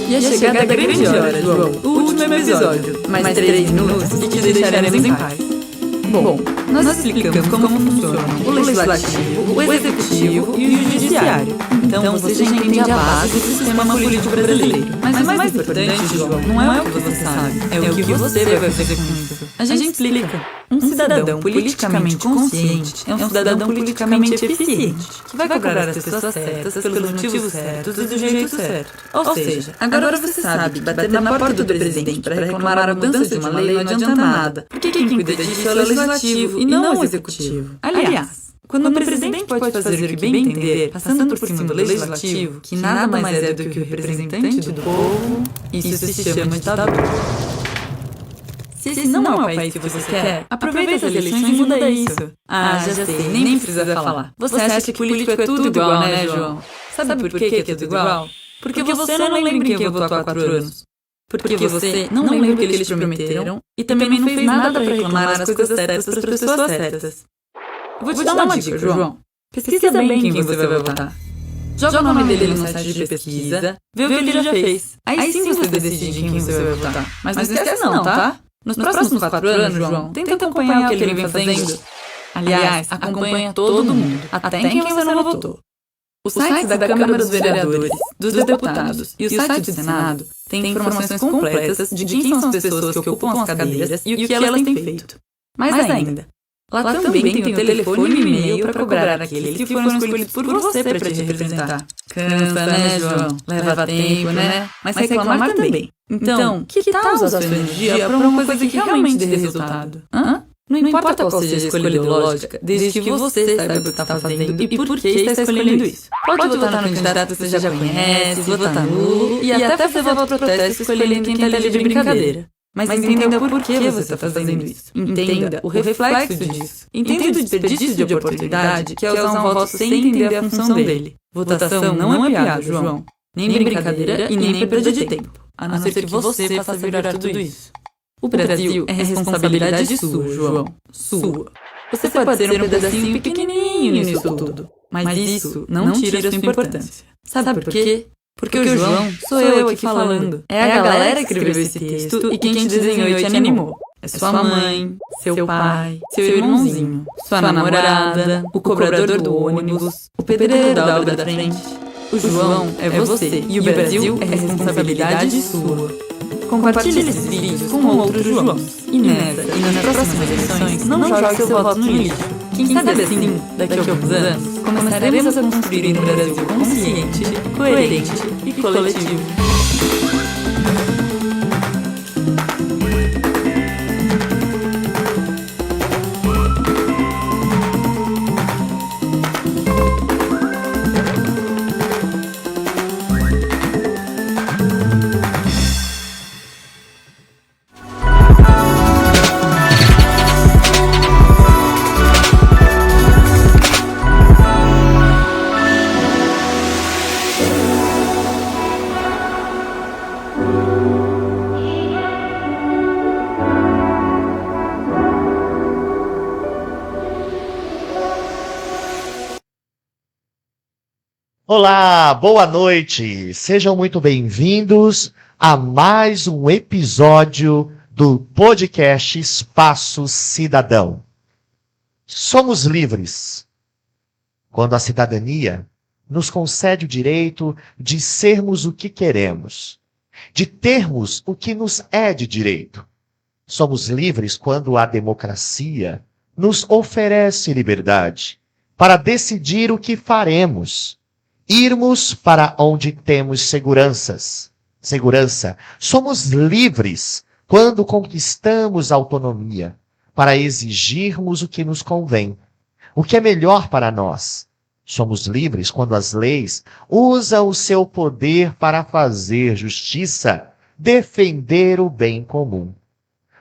E a chegada da grande hora, João. O último episódio. Mais 3 minutos e te deixaremos em paz. Bom, nós explicamos como funcionam o Legislativo, o Executivo e o Judiciário. Então você já entende a base do sistema político brasileiro. Mas o mais importante, João, não é o que você sabe, é o que você vai fazer com isso. A gente explica. Um cidadão politicamente consciente é um cidadão politicamente eficiente, que vai cobrar as pessoas certas pelos motivos certos e do jeito certo. Ou seja, agora você sabe, bater na porta do presidente para reclamar a mudança de uma lei não adianta nada, porque quem cuida disso é o Legislativo e não o Executivo. Aliás, quando o presidente pode fazer o que bem entender, passando por cima do Legislativo, que nada mais é do que o representante do povo, isso se chama ditadura. Se esse não é o país que você quer, aproveita as eleições e muda isso. Ah, já sei, nem precisa falar. Você acha que político é tudo igual, né, João? Sabe por que é tudo igual? Porque você não lembra em quem votou há 4 anos. Porque você não lembra o que eles te prometeram e também não fez nada para reclamar as coisas certas para as pessoas certas. Eu vou te dar uma dica, João. Pesquisa bem quem você vai votar. Joga o nome dele no site de pesquisa, vê o que ele já fez. Aí sim você decide em quem você vai votar. Mas não esquece não, tá? Nos próximos 4 anos, João, tenta acompanhar o que ele vem fazendo. Aliás, acompanha todo mundo, até em quem você não votou. O site da Câmara dos Vereadores, dos Deputados e o site do Senado tem informações completas de quem são as pessoas que ocupam as cadeiras e o que elas têm feito. Mais ainda, lá também tem o telefone e o e-mail para cobrar aqueles que foram escolhidos por você para te representar. Cansa, né, João? Leva tempo, né? Mas reclamar também. Então, que tal usar sua energia para uma coisa que realmente dê resultado? Não importa qual seja a escolha ideológica, desde que você saiba o que está fazendo e por que está escolhendo isso. Pode votar no candidato que você já conhece, votar nulo e até fazer voto protesto escolhendo quem está ali de brincadeira. Mas entenda o porquê você está fazendo isso. Entenda o reflexo disso. Entenda o desperdício de oportunidade que é usar um voto sem entender a função dele. Votação não é piada, João. Nem brincadeira e nem perda de tempo. A não ser que você faça virar tudo isso. O Brasil é responsabilidade sua, João. Sua. Você pode ser um pedacinho pequenininho nisso tudo. Mas isso não tira sua importância. Sabe por quê? Porque o João sou eu aqui falando. É a galera que escreveu esse texto e quem te desenhou e te animou. É sua mãe, seu pai, seu irmãozinho, sua namorada, o cobrador do ônibus, o pedreiro da obra da frente. O João é você e o Brasil é responsabilidade sua. Compartilhe esses vídeos com outros Joãos. E nessa e nas próximas eleições, não jogue seu voto no lixo. Quem sabe assim, daqui a alguns anos, começaremos a construir um Brasil consciente, coerente e coletivo. Olá, boa noite. Sejam muito bem-vindos a mais um episódio do podcast Espaço Cidadão. Somos livres quando a cidadania nos concede o direito de sermos o que queremos, de termos o que nos é de direito. Somos livres quando a democracia nos oferece liberdade para decidir o que faremos. Irmos para onde temos segurança. Somos livres quando conquistamos autonomia para exigirmos o que nos convém, o que é melhor para nós. Somos livres quando as leis usam o seu poder para fazer justiça, defender o bem comum.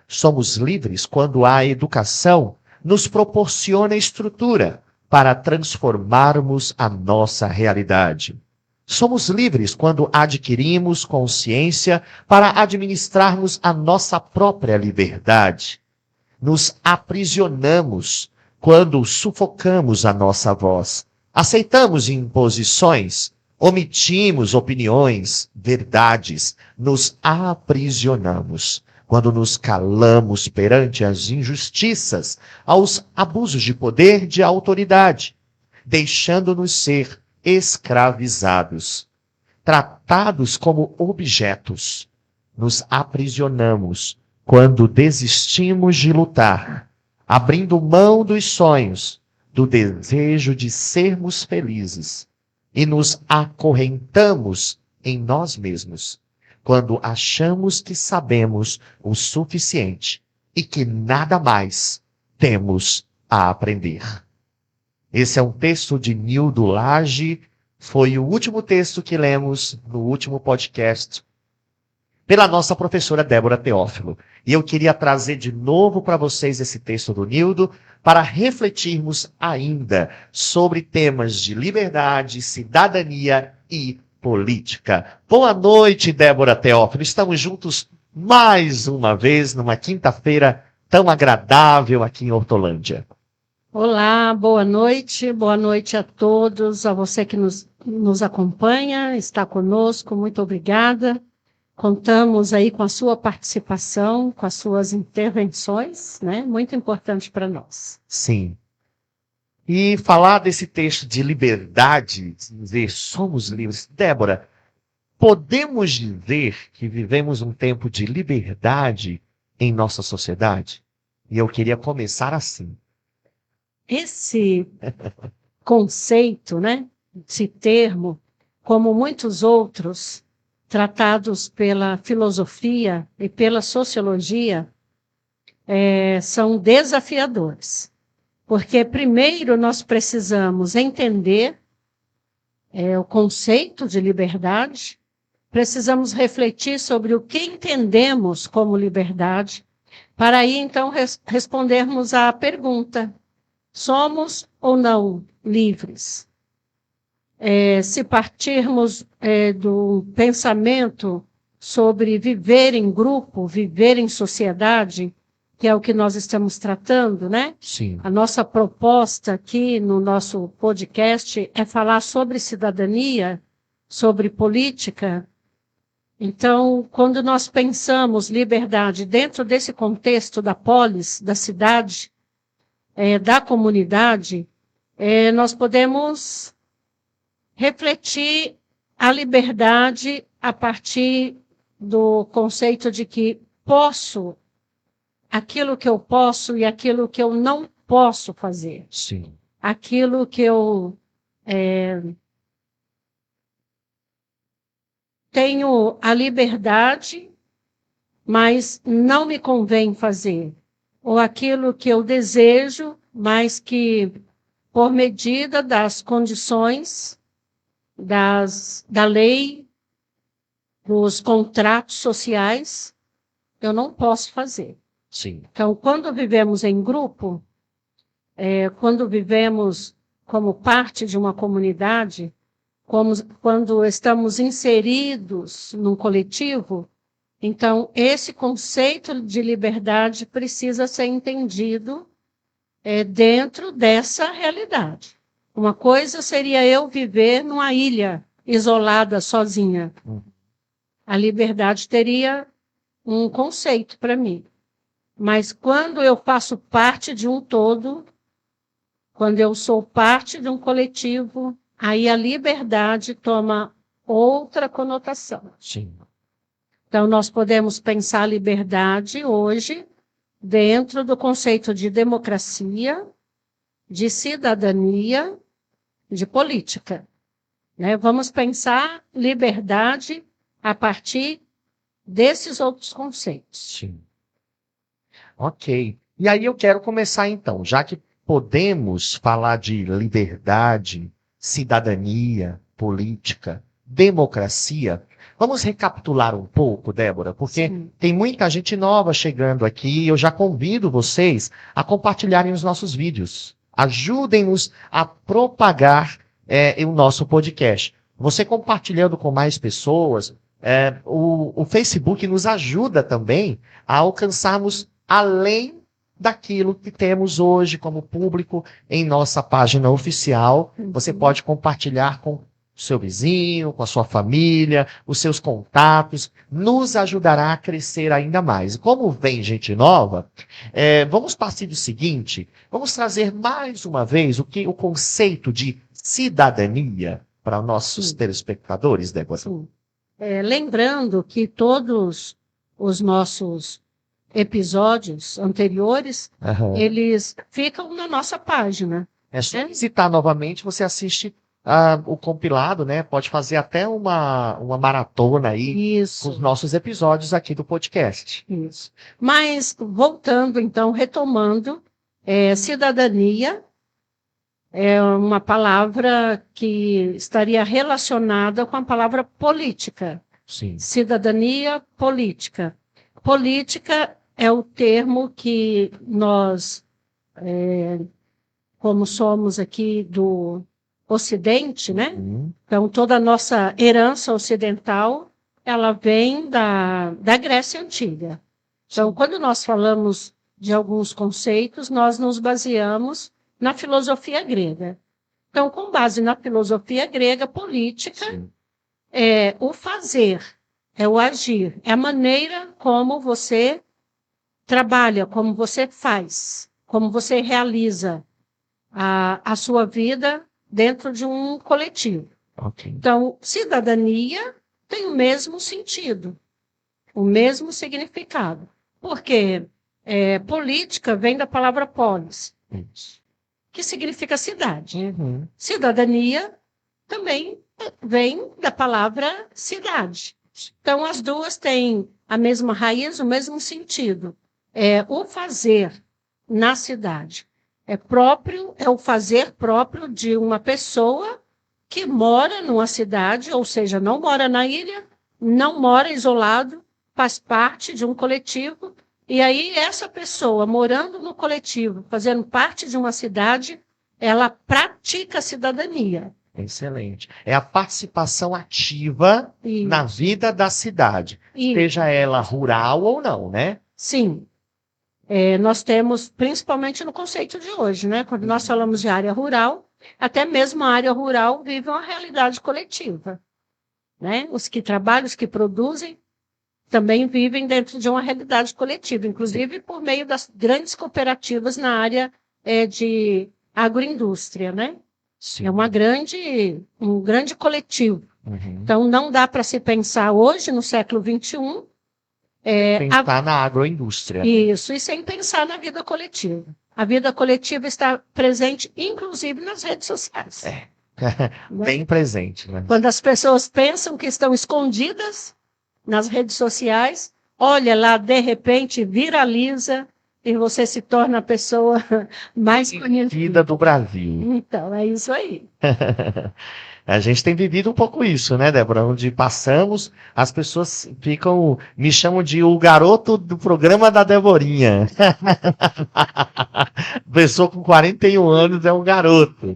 Somos livres quando a educação nos proporciona estrutura para transformarmos a nossa realidade. Somos livres quando adquirimos consciência para administrarmos a nossa própria liberdade. Nos aprisionamos quando sufocamos a nossa voz. Aceitamos imposições Omitimos opiniões, verdades, nos aprisionamos quando nos calamos perante as injustiças, aos abusos de poder, de autoridade, deixando-nos ser escravizados, tratados como objetos. Nos aprisionamos quando desistimos de lutar, abrindo mão dos sonhos, do desejo de sermos felizes, e nos acorrentamos em nós mesmos, quando achamos que sabemos o suficiente e que nada mais temos a aprender. Esse é um texto de Nildo Lage, foi o último texto que lemos no último podcast pela nossa professora Débora Teófilo. E eu queria trazer de novo para vocês esse texto do Nildo para refletirmos ainda sobre temas de liberdade, cidadania e política. Boa noite, Débora Teófilo. Estamos juntos mais uma vez numa quinta-feira tão agradável aqui em Hortolândia. Olá, boa noite a todos, a você que nos acompanha, está conosco, muito obrigada. Contamos aí com a sua participação, com as suas intervenções, né? Muito importante para nós. Sim. E falar desse texto de liberdade, dizer somos livres. Débora, podemos dizer que vivemos um tempo de liberdade em nossa sociedade? E eu queria começar assim. Esse conceito, né? Esse termo, como muitos outros, tratados pela filosofia e pela sociologia, são desafiadores. Porque, primeiro, nós precisamos entender o conceito de liberdade, precisamos refletir sobre o que entendemos como liberdade, para aí, então, respondermos à pergunta: somos ou não livres? Se partirmos do pensamento sobre viver em grupo, viver em sociedade, que é o que nós estamos tratando, né? Sim. A nossa proposta aqui no nosso podcast é falar sobre cidadania, sobre política. Então, quando nós pensamos liberdade dentro desse contexto da polis, da cidade, da comunidade, nós podemos refletir a liberdade a partir do conceito de que posso aquilo que eu posso e aquilo que eu não posso fazer. Sim. Aquilo que eu tenho a liberdade, mas não me convém fazer. Ou aquilo que eu desejo, mas que, por medida das condições, da lei, dos contratos sociais, eu não posso fazer. Sim. Então, quando vivemos em grupo, quando vivemos como parte de uma comunidade, quando estamos inseridos num coletivo, então esse conceito de liberdade precisa ser entendido dentro dessa realidade. Uma coisa seria eu viver numa ilha isolada, sozinha. A liberdade teria um conceito para mim. Mas quando eu faço parte de um todo, quando eu sou parte de um coletivo, aí a liberdade toma outra conotação. Sim. Então, nós podemos pensar a liberdade hoje dentro do conceito de democracia, de cidadania, de política. Né? Vamos pensar liberdade a partir desses outros conceitos. Sim. Ok. E aí eu quero começar então, já que podemos falar de liberdade, cidadania, política, democracia, vamos recapitular um pouco, Débora, porque Sim. tem muita gente nova chegando aqui e eu já convido vocês a compartilharem os nossos vídeos. Ajudem-nos a propagar o nosso podcast. Você compartilhando com mais pessoas, o Facebook nos ajuda também a alcançarmos além daquilo que temos hoje como público em nossa página oficial. Você pode compartilhar com seu vizinho, com a sua família, os seus contatos, nos ajudará a crescer ainda mais. Como vem gente nova, vamos partir do seguinte, vamos trazer mais uma vez o conceito de cidadania para nossos telespectadores, Débora. Sim. Lembrando que todos os nossos episódios anteriores, eles ficam na nossa página. É só visitar novamente, você assiste o compilado, né? Pode fazer até uma maratona aí com os nossos episódios aqui do podcast. Isso. Mas, voltando então, retomando, cidadania é uma palavra que estaria relacionada com a palavra política. Sim. Cidadania política. Política é o termo que nós, como somos aqui do Ocidente, né? Então, toda a nossa herança ocidental, ela vem da Grécia Antiga. Então, quando nós falamos de alguns conceitos, nós nos baseamos na filosofia grega. Então, com base na filosofia grega, política é o fazer, é o agir, é a maneira como você trabalha, como você faz, como você realiza a sua vida dentro de um coletivo. Okay. Então, cidadania tem o mesmo sentido, o mesmo significado. Porque política vem da palavra polis, que significa cidade. Cidadania também vem da palavra cidade. Então, as duas têm a mesma raiz, o mesmo sentido. O fazer na cidade. É o fazer próprio de uma pessoa que mora numa cidade, ou seja, não mora na ilha, não mora isolado, faz parte de um coletivo, e aí essa pessoa morando no coletivo, fazendo parte de uma cidade, ela pratica a cidadania. Excelente. É a participação ativa na vida da cidade, seja ela rural ou não, né? Sim. Nós temos, principalmente no conceito de hoje, né? Quando nós falamos de área rural, até mesmo a área rural vive uma realidade coletiva. Né? Os que trabalham, os que produzem, também vivem dentro de uma realidade coletiva, inclusive por meio das grandes cooperativas na área de agroindústria. Né? Sim. É um grande coletivo. Então, não dá para se pensar hoje, no século XXI, pensar na agroindústria. Isso, e sem pensar na vida coletiva. A vida coletiva está presente, inclusive, nas redes sociais. Bem presente, né? Quando as pessoas pensam que estão escondidas nas redes sociais, olha lá, de repente, viraliza e você se torna a pessoa mais conhecida do Brasil. Então, é isso aí. A gente tem vivido um pouco isso, né, Débora? Onde passamos, as pessoas me chamam de o garoto do programa da Deborinha. Pessoa com 41 anos é um garoto.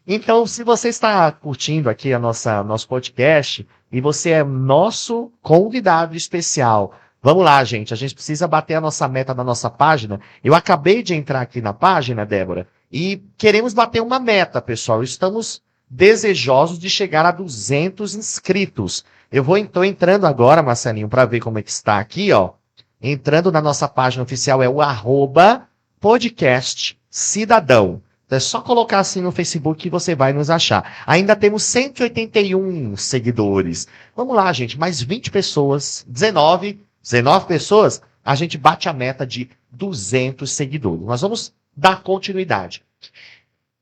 Então, se você está curtindo aqui nosso podcast e você é nosso convidado especial, vamos lá, gente. A gente precisa bater a nossa meta na nossa página. Eu acabei de entrar aqui na página, Débora, e queremos bater uma meta, pessoal. Estamos desejosos de chegar a 200 inscritos. Estou entrando agora, Marcelinho, para ver como é que está aqui, ó. Entrando na nossa página oficial, é o @podcastcidadão. É só colocar assim no Facebook que você vai nos achar. Ainda temos 181 seguidores. Vamos lá, gente, mais 20 pessoas, 19 pessoas, a gente bate a meta de 200 seguidores. Nós vamos dar continuidade.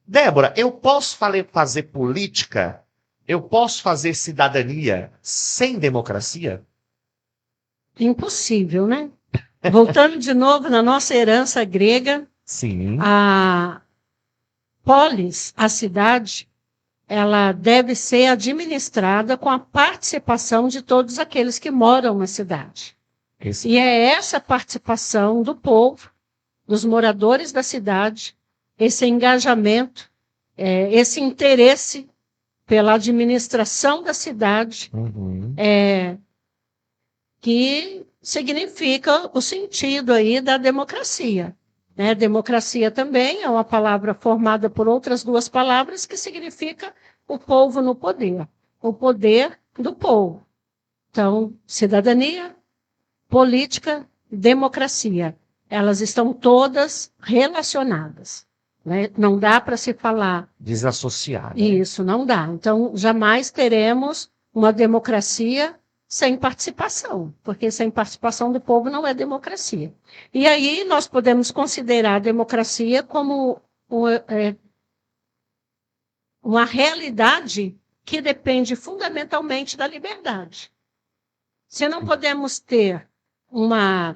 Débora, eu posso fazer política? Eu posso fazer cidadania sem democracia? Impossível, né? Voltando de novo na nossa herança grega, sim, a polis, a cidade, ela deve ser administrada com a participação de todos aqueles que moram na cidade. E é essa participação do povo, dos moradores da cidade, esse engajamento, esse interesse pela administração da cidade, que significa o sentido aí da democracia. Né? Democracia também é uma palavra formada por outras duas palavras que significa o povo no poder. o poder do povo. Então, cidadania, política, democracia, elas estão todas relacionadas, né? Não dá para se falar Desassociar, né? isso, não dá. Então, jamais teremos uma democracia sem participação, porque sem participação do povo não é democracia. E aí nós podemos considerar a democracia como uma realidade que depende fundamentalmente da liberdade. Se não podemos ter uma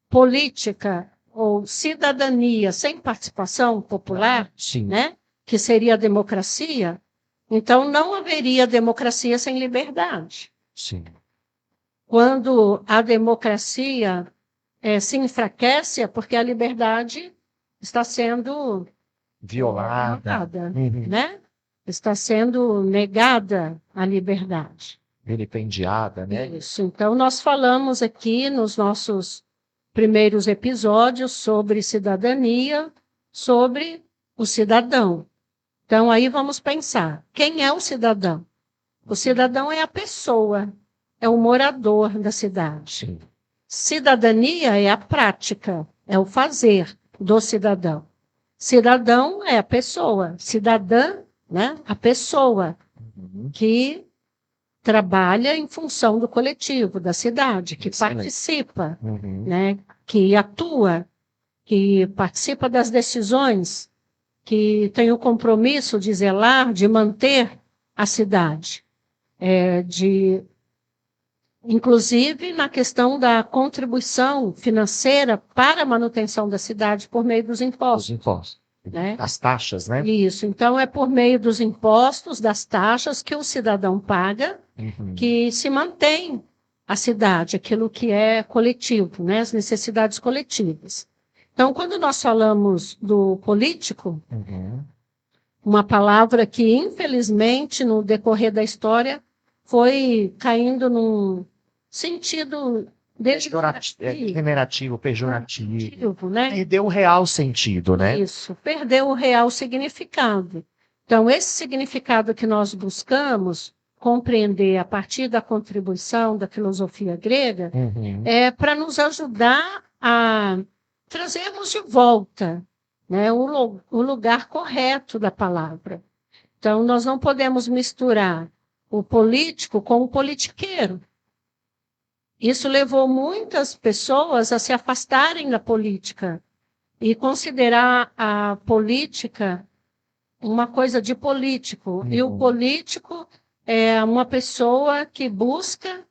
política ou cidadania sem participação popular, Sim. né, que seria a democracia, então não haveria democracia sem liberdade. Sim. Quando a democracia se enfraquece, é porque a liberdade está sendo Violada. né? Está sendo negada a liberdade. Vilipendiada, né? Isso. Então, nós falamos aqui nos nossos primeiros episódios sobre cidadania, sobre o cidadão. Então, aí vamos pensar, quem é o cidadão? O cidadão é a pessoa, é o morador da cidade. Sim. Cidadania é a prática, é o fazer do cidadão. Cidadão é a pessoa, cidadã, né? A pessoa que trabalha em função do coletivo, da cidade, que participa, né? Que atua, que participa das decisões, que tem o compromisso de zelar, de manter a cidade, inclusive na questão da contribuição financeira para a manutenção da cidade por meio dos impostos. Os impostos. Né? As taxas, né? Isso. Então, é por meio dos impostos, das taxas que o cidadão paga, que se mantém a cidade, aquilo que é coletivo, né? As necessidades coletivas. Então, quando nós falamos do político, uma palavra que, infelizmente, no decorrer da história, foi caindo num sentido Generativo, pejorativo, né? Perdeu o real sentido, né? Isso, perdeu o real significado. Então, esse significado que nós buscamos compreender a partir da contribuição da filosofia grega é para nos ajudar a trazermos de volta, né, o lugar correto da palavra. Então, nós não podemos misturar o político com o politiqueiro. Isso levou muitas pessoas a se afastarem da política e considerar a política uma coisa de político. E o político é uma pessoa que busca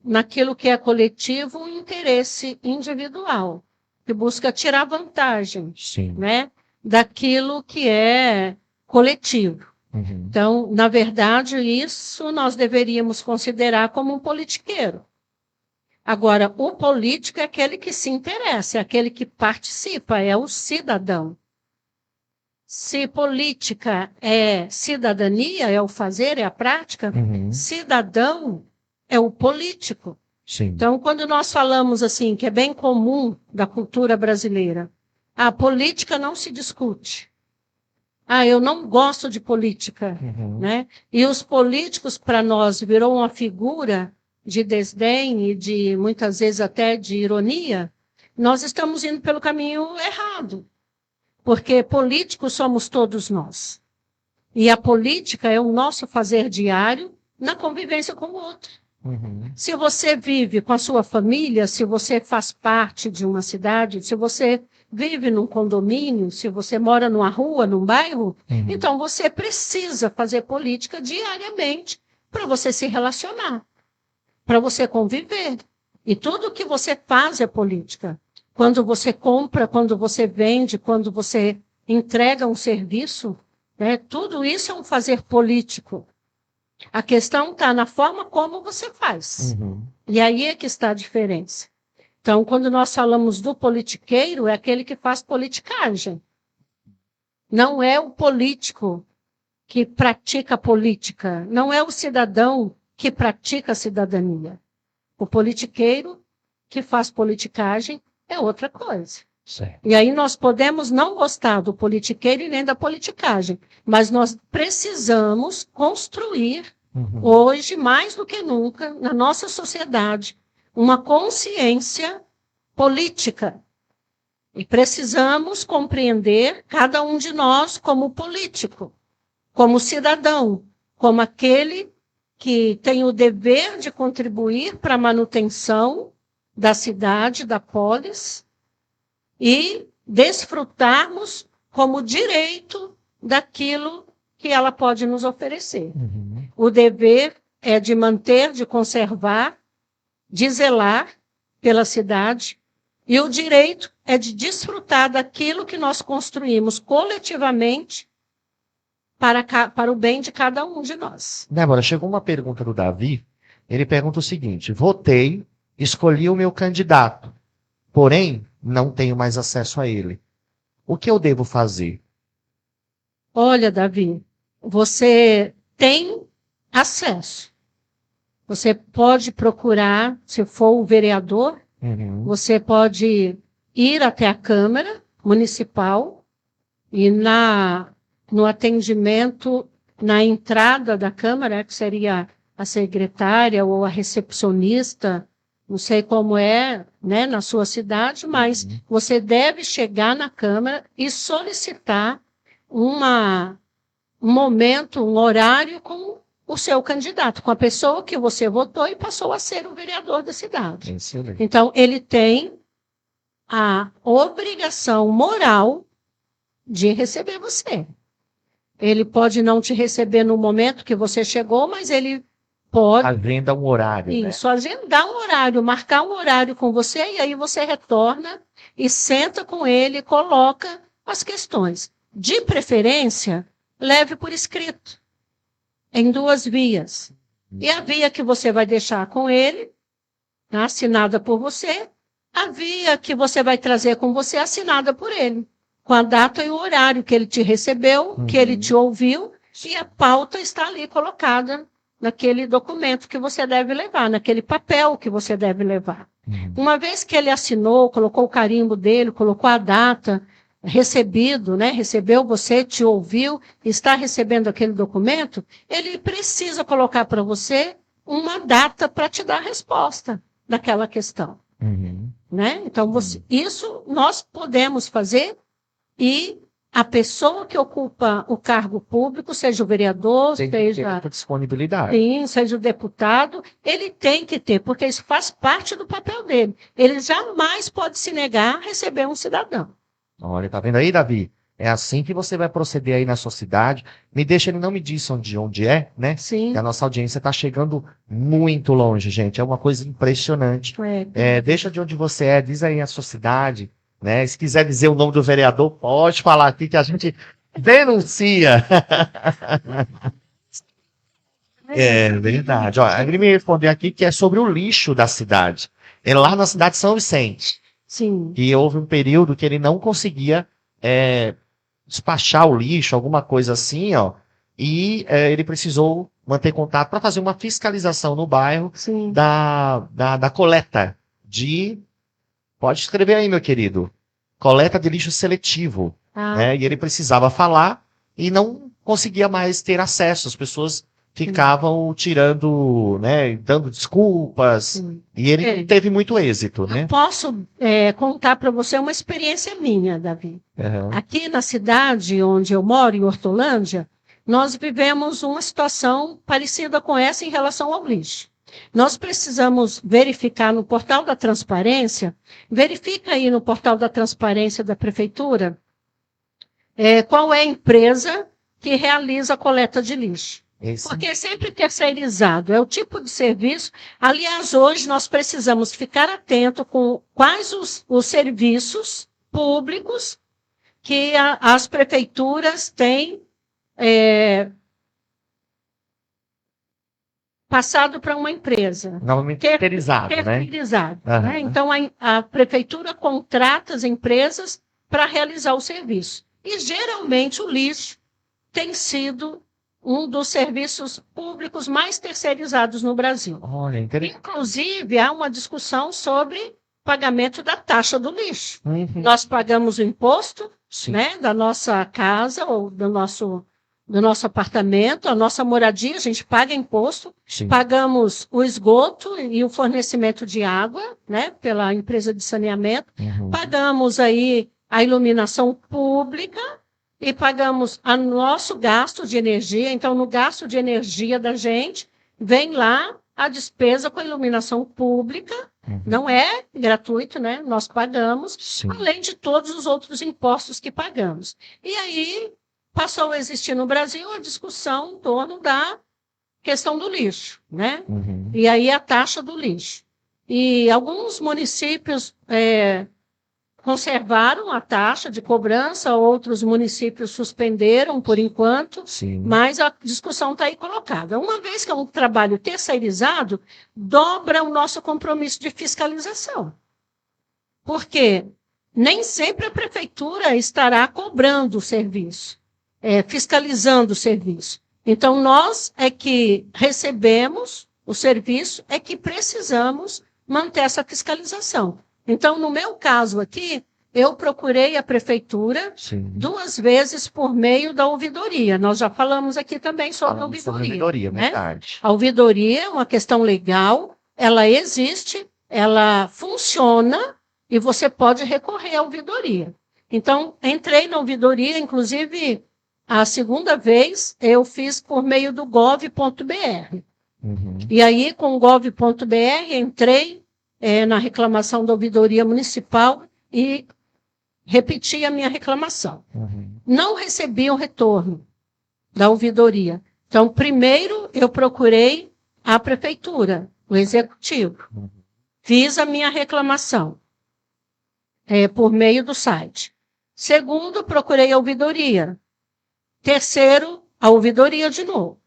naquilo que é coletivo um interesse individual, que busca tirar vantagem, né, daquilo que é coletivo. Então, na verdade, isso nós deveríamos considerar como um politiqueiro. Agora, o político é aquele que se interessa, é aquele que participa, é o cidadão. Se política é cidadania, é o fazer, é a prática, cidadão é o político. Sim. Então, quando nós falamos assim, que é bem comum da cultura brasileira, a política não se discute. Eu não gosto de política, né? E os políticos, para nós, virou uma figura de desdém e de, muitas vezes, até de ironia. Nós estamos indo pelo caminho errado, porque políticos somos todos nós. E a política é o nosso fazer diário na convivência com o outro. Se você vive com a sua família, se você faz parte de uma cidade, se você vive num condomínio, se você mora numa rua, num bairro, então você precisa fazer política diariamente para você se relacionar, para você conviver. E tudo que você faz é política. Quando você compra, quando você vende, quando você entrega um serviço, né, tudo isso é um fazer político. A questão está na forma como você faz. E aí é que está a diferença. Então, quando nós falamos do politiqueiro, é aquele que faz politicagem. Não é o político que pratica política. Não é o cidadão que pratica a cidadania. O politiqueiro que faz politicagem é outra coisa. Certo. E aí nós podemos não gostar do politiqueiro e nem da politicagem, mas nós precisamos construir, hoje, mais do que nunca, na nossa sociedade, uma consciência política. E precisamos compreender cada um de nós como político, como cidadão, como aquele que tem o dever de contribuir para a manutenção da cidade, da polis, e desfrutarmos como direito daquilo que ela pode nos oferecer. O dever é de manter, de conservar, de zelar pela cidade, e o direito é de desfrutar daquilo que nós construímos coletivamente para o bem de cada um de nós. Débora, chegou uma pergunta do Davi. Ele pergunta o seguinte: votei, escolhi o meu candidato, porém não tenho mais acesso a ele. O que eu devo fazer? Olha, Davi, você tem acesso. Você pode procurar, se for o vereador, você pode ir até a Câmara Municipal e no atendimento, na entrada da Câmara, que seria a secretária ou a recepcionista, não sei como é, né, na sua cidade, mas você deve chegar na Câmara e solicitar um momento, um horário com o seu candidato, com a pessoa que você votou e passou a ser o vereador da cidade. Excelente. Então, ele tem a obrigação moral de receber você. Ele pode não te receber no momento que você chegou, mas ele pode... Agenda um horário, Isso, agendar um horário, marcar um horário com você, e aí você retorna e senta com ele e coloca as questões. De preferência, leve por escrito, em 2 vias. E a via que você vai deixar com ele, assinada por você, a via que você vai trazer com você, assinada por ele, com a data e o horário que ele te recebeu, que ele te ouviu, e a pauta está ali colocada naquele documento que você deve levar, naquele papel que você deve levar. Uma vez que ele assinou, colocou o carimbo dele, colocou a data, recebido, né? Recebeu você, te ouviu, está recebendo aquele documento, ele precisa colocar para você uma data para te dar a resposta daquela questão. Né? Então, isso nós podemos fazer, e a pessoa que ocupa o cargo público, seja o vereador, Tem seja... disponibilidade. Sim, seja o deputado, ele tem que ter, porque isso faz parte do papel dele. Ele jamais pode se negar a receber um cidadão. Olha, tá vendo aí, Davi? É assim que você vai proceder aí na sua cidade. Ele não me disse onde é, né? Sim. Que a nossa audiência está chegando muito longe, gente. É uma coisa impressionante. Deixa de onde você é, diz aí a sua cidade, né? Se quiser dizer o nome do vereador, pode falar aqui que a gente denuncia. É verdade. Ó, ele me respondeu aqui que é sobre o lixo da cidade. É lá na cidade de São Vicente. Sim. E houve um período que ele não conseguia despachar o lixo, alguma coisa assim, ó. E ele precisou manter contato para fazer uma fiscalização no bairro Sim. da coleta de... Pode escrever aí, meu querido. Coleta de lixo seletivo. Né? E ele precisava falar e não conseguia mais ter acesso. As pessoas ficavam tirando, né, dando desculpas. E ele não teve muito êxito, né? Eu posso contar para você uma experiência minha, Davi. Aqui na cidade onde eu moro, em Hortolândia, nós vivemos uma situação parecida com essa em relação ao lixo. Nós precisamos verificar no portal da transparência, verifica aí no portal da transparência da prefeitura, qual é a empresa que realiza a coleta de lixo. Porque é sempre terceirizado, é o tipo de serviço. Aliás, hoje nós precisamos ficar atento com quais os serviços públicos que as prefeituras têm passado para uma empresa. Novamente terceirizado, né? Terceirizado, né? Então, a prefeitura contrata as empresas para realizar o serviço. E, geralmente, o lixo tem sido um dos serviços públicos mais terceirizados no Brasil. Olha, interessante. Inclusive, há uma discussão sobre pagamento da taxa do lixo. Uhum. Nós pagamos o imposto, Sim. né, da nossa casa ou do nosso apartamento, a nossa moradia, a gente paga imposto, Sim. pagamos o esgoto e o fornecimento de água, né, pela empresa de saneamento, Uhum. pagamos aí a iluminação pública e pagamos o nosso gasto de energia. Então, no gasto de energia da gente, vem lá a despesa com a iluminação pública, Uhum. não é gratuito, né? Nós pagamos, Sim. além de todos os outros impostos que pagamos. E aí passou a existir no Brasil a discussão em torno da questão do lixo, né? Uhum. E aí a taxa do lixo. E alguns municípios conservaram a taxa de cobrança, outros municípios suspenderam por enquanto, Sim. mas a discussão está aí colocada. Uma vez que é um trabalho terceirizado, dobra o nosso compromisso de fiscalização. Porque nem sempre a prefeitura estará cobrando o serviço, fiscalizando o serviço. Então, nós é que recebemos o serviço, é que precisamos manter essa fiscalização. Então, no meu caso aqui, eu procurei a prefeitura Sim. 2 vezes por meio da ouvidoria. Nós já falamos aqui também sobre a Falamos sobre ouvidoria. ouvidoria, Né? verdade. A ouvidoria é uma questão legal, ela existe, ela funciona e você pode recorrer à ouvidoria. Então, entrei na ouvidoria, inclusive, a segunda vez eu fiz por meio do gov.br. Uhum. E aí, com o gov.br, entrei na reclamação da ouvidoria municipal e repeti a minha reclamação. Uhum. Não recebi o retorno da ouvidoria. Então, primeiro, eu procurei a prefeitura, o executivo. Uhum. Fiz a minha reclamação por meio do site. Segundo, procurei a ouvidoria. Terceiro, a ouvidoria de novo.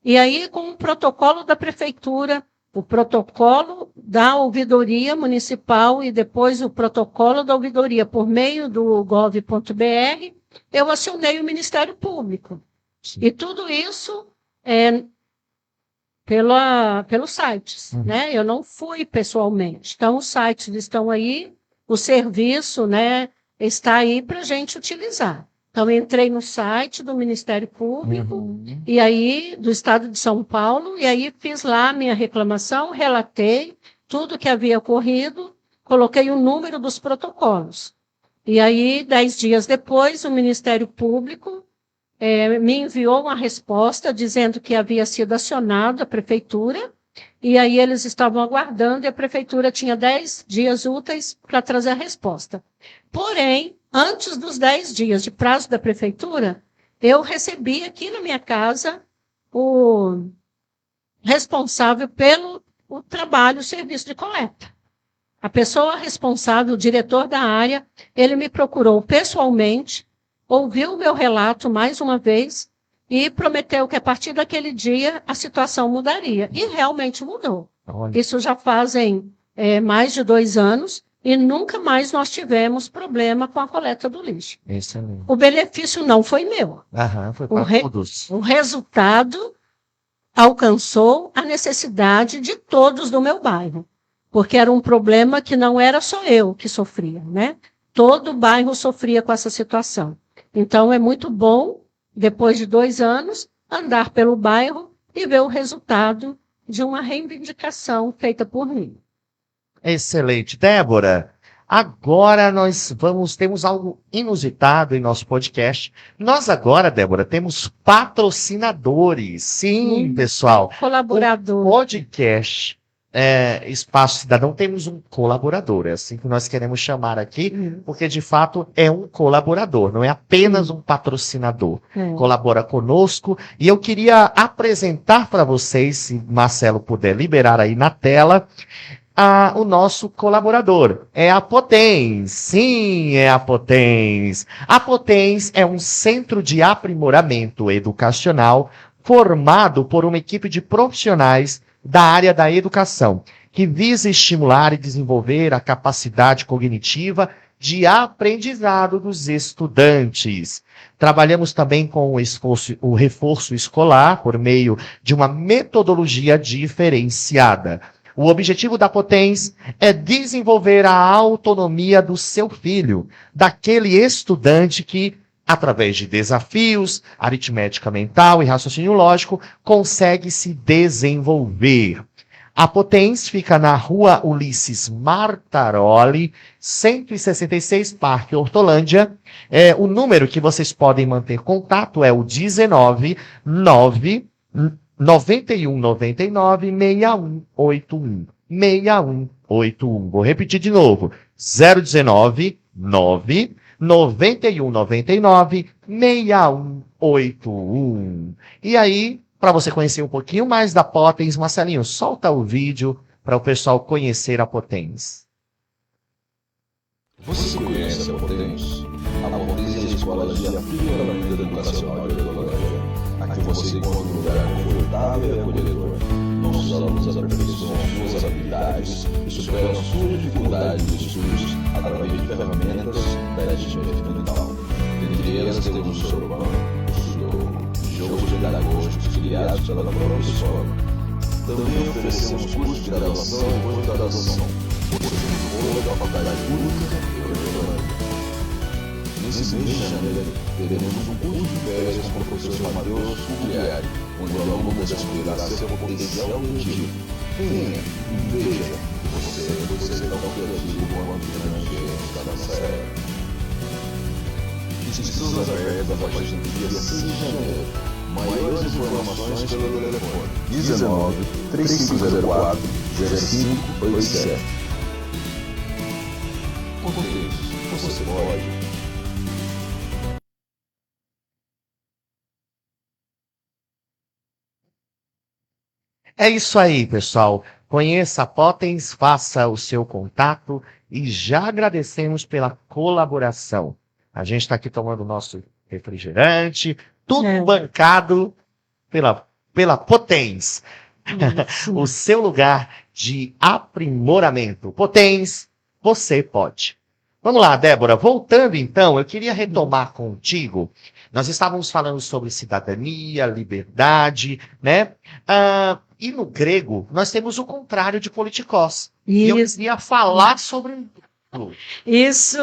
E aí, com o protocolo da prefeitura, o protocolo da ouvidoria municipal e depois o protocolo da ouvidoria por meio do gov.br, eu acionei o Ministério Público. Sim. E tudo isso pelos sites, Uhum. né? Eu não fui pessoalmente. Então, os sites estão aí, o serviço, né, está aí para a gente utilizar. Então, entrei no site do Ministério Público, Uhum. e aí, do Estado de São Paulo, e aí fiz lá a minha reclamação, relatei tudo que havia ocorrido, coloquei o número dos protocolos. E aí, 10 dias depois, o Ministério Público me enviou uma resposta dizendo que havia sido acionado a prefeitura, e aí eles estavam aguardando, e a prefeitura tinha 10 dias úteis para trazer a resposta. Porém, antes dos 10 dias de prazo da prefeitura, eu recebi aqui na minha casa o responsável pelo trabalho, o serviço de coleta. A pessoa responsável, o diretor da área, ele me procurou pessoalmente, ouviu o meu relato mais uma vez e prometeu que a partir daquele dia a situação mudaria. E realmente mudou. Olha. Isso já fazem mais de 2 anos e nunca mais nós tivemos problema com a coleta do lixo. Excelente. O benefício não foi meu. Aham, foi para todos. O resultado alcançou a necessidade de todos do meu bairro, porque era um problema que não era só eu que sofria, né? Todo o bairro sofria com essa situação. Então, é muito bom, depois de 2 anos, andar pelo bairro e ver o resultado de uma reivindicação feita por mim. Excelente. Débora, agora temos algo inusitado em nosso podcast. Nós agora, Débora, temos patrocinadores. Sim, pessoal. Colaborador. O podcast Espaço Cidadão, temos um colaborador. É assim que nós queremos chamar aqui, porque de fato é um colaborador, não é apenas um patrocinador. Colabora conosco. E eu queria apresentar para vocês, se Marcelo puder liberar aí na tela, o nosso colaborador. É a Potens. Sim, é a Potens. A Potens é um centro de aprimoramento educacional formado por uma equipe de profissionais da área da educação, que visa estimular e desenvolver a capacidade cognitiva de aprendizado dos estudantes. Trabalhamos também com o reforço escolar por meio de uma metodologia diferenciada. O objetivo da Potens é desenvolver a autonomia do seu filho, daquele estudante que, através de desafios, aritmética mental e raciocínio lógico, consegue se desenvolver. A Potens fica na Rua Ulisses Martaroli, 166, Parque Hortolândia. O número que vocês podem manter contato é o 19 9 91 99 6181. 6181. Vou repetir de novo. 019 9 91 99 6181. E aí, para você conhecer um pouquinho mais da Potens, Marcelinho, solta o vídeo para o pessoal conhecer a Potens. Você conhece a Potens? A Potens é a escola de aprimoramento educacional de Hortolândia. Aqui você encontra um lugar confortável e acolhedor. Nossos alunos aperfeiçoam suas habilidades e superam suas dificuldades de estudos através de ferramentas da aritmética mental. Entre elas temos o Sorobã, o Sudoku, jogos pedagógicos criados pela própria escola. Também oferecemos cursos de graduação e pós-graduação. Possuímos da Faculdade Pública de Hortolândia. Nesse mês de janeiro, teremos um curso de férias com o professor Matheus Cugliari, onde o aluno descobrirá seu potencial criativo. Venha e veja que você é tão criativo quanto grande está nessa era. Inscrições abertas a partir do dia 6 de janeiro. Maiores informações pelo telefone 19 3504 0587. Você pode. É isso aí, pessoal. Conheça a Potens, faça o seu contato e já agradecemos pela colaboração. A gente está aqui tomando o nosso refrigerante, tudo bancado pela Potens. O seu lugar de aprimoramento. Potens, você pode. Vamos lá, Débora. Voltando então, eu queria retomar contigo. Nós estávamos falando sobre cidadania, liberdade, né? E no grego, nós temos o contrário de politikos. E eu queria falar sobre isso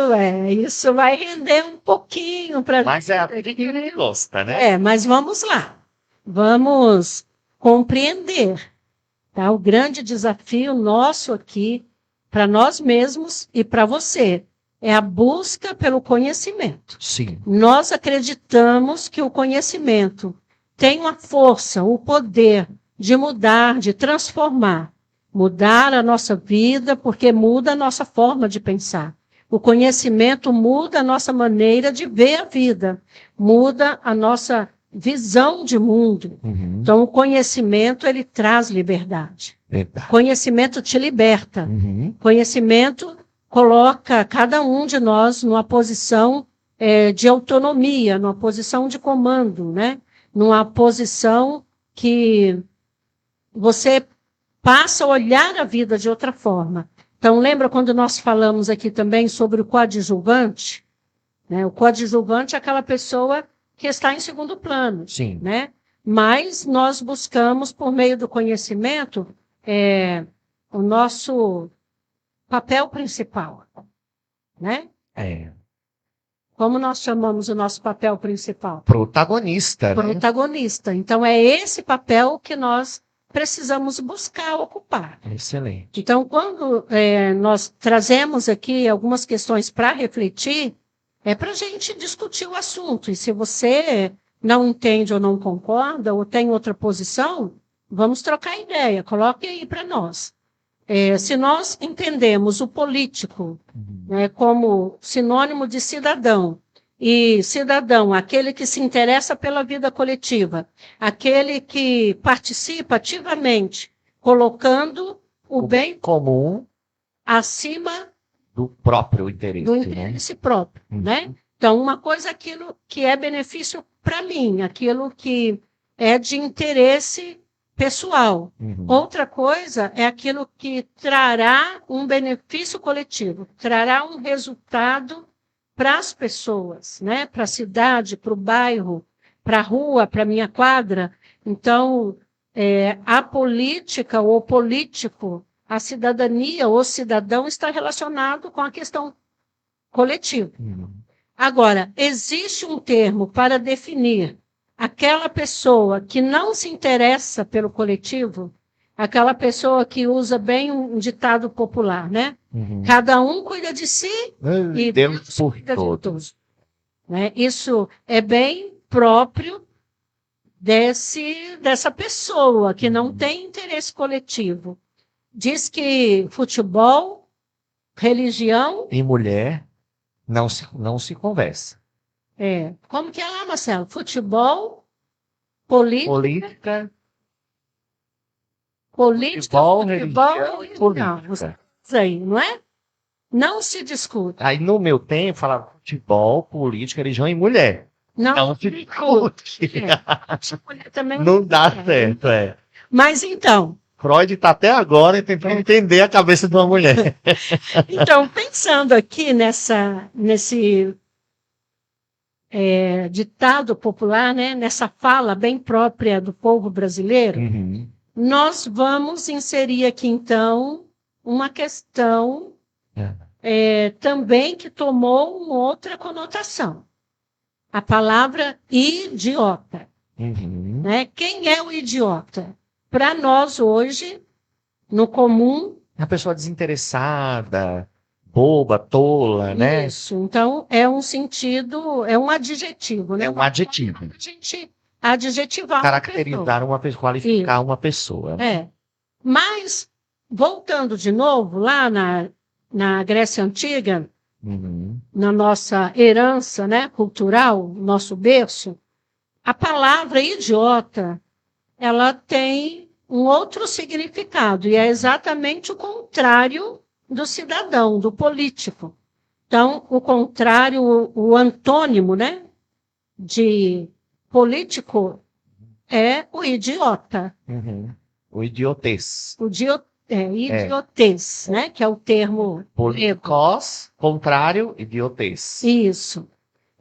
vai render um pouquinho para. Mas é a que gosta, né? Mas vamos lá. Vamos compreender, tá? O grande desafio nosso aqui, para nós mesmos e para você, é a busca pelo conhecimento. Sim. Nós acreditamos que o conhecimento tem a força, o poder de mudar, de transformar. Mudar a nossa vida, porque muda a nossa forma de pensar. O conhecimento muda a nossa maneira de ver a vida, muda a nossa visão de mundo. Uhum. Então, o conhecimento, ele traz liberdade. Verdade. Conhecimento te liberta. Uhum. Conhecimento coloca cada um de nós numa posição de autonomia, numa posição de comando, né? Numa posição que você passa a olhar a vida de outra forma. Então, lembra quando nós falamos aqui também sobre o coadjuvante? Né? O coadjuvante é aquela pessoa que está em segundo plano. Sim. Né? Mas nós buscamos, por meio do conhecimento, o nosso papel principal. Né? Como nós chamamos o nosso papel principal? Protagonista. Protagonista. Né? Então, é esse papel que nós precisamos buscar ocupar. Excelente. Então, quando nós trazemos aqui algumas questões para refletir, é para a gente discutir o assunto. E se você não entende ou não concorda, ou tem outra posição, vamos trocar ideia. Coloque aí para nós. Se nós entendemos o político como sinônimo de cidadão, e cidadão, aquele que se interessa pela vida coletiva, aquele que participa ativamente, colocando o bem comum acima do próprio interesse. Do interesse próprio, né? Então, uma coisa é aquilo que é benefício para mim, aquilo que é de interesse pessoal. Outra coisa é aquilo que trará um benefício coletivo, trará um resultado para as pessoas, né? Para a cidade, para o bairro, para a rua, para a minha quadra. Então, a política ou o político, a cidadania, o cidadão está relacionado com a questão coletiva. Agora, existe um termo para definir aquela pessoa que não se interessa pelo coletivo, aquela pessoa que usa bem um ditado popular, né? Cada um cuida de si e Deus por cuida de todos. todos. Né? Isso é bem próprio dessa pessoa que não tem interesse coletivo. Diz que futebol, religião... E mulher não se conversa. Como que é lá, Marcelo? Futebol, política, futebol, futebol religião e e política. Isso aí, não é? Não se discute. Aí no meu tempo falava futebol, política, religião e mulher. Não se discute. Mulher também Não dá certo, Mas então, Freud está até agora tentando entender a cabeça de uma mulher. então pensando aqui nesse ditado popular, né, nessa fala bem própria do povo brasileiro, nós vamos inserir aqui, então, uma questão também que tomou uma outra conotação. A palavra idiota. Né? Quem é o idiota? Para nós, hoje, no comum... É uma pessoa desinteressada, boba, tola, né? Isso. Então, é um sentido, é um adjetivo, né? É um adjetivo. A gente adjetivar Caracterizar uma pessoa, qualificar uma pessoa. Mas, voltando de novo, lá na Grécia Antiga, na nossa herança, né, cultural, nosso berço, a palavra idiota, ela tem um outro significado, e é exatamente o contrário do cidadão, do político. Então, o contrário, o antônimo, né, de político é o idiota. O idiotez. Idiotez, né, que é o termo Politikos, contrário, idiotez. Isso.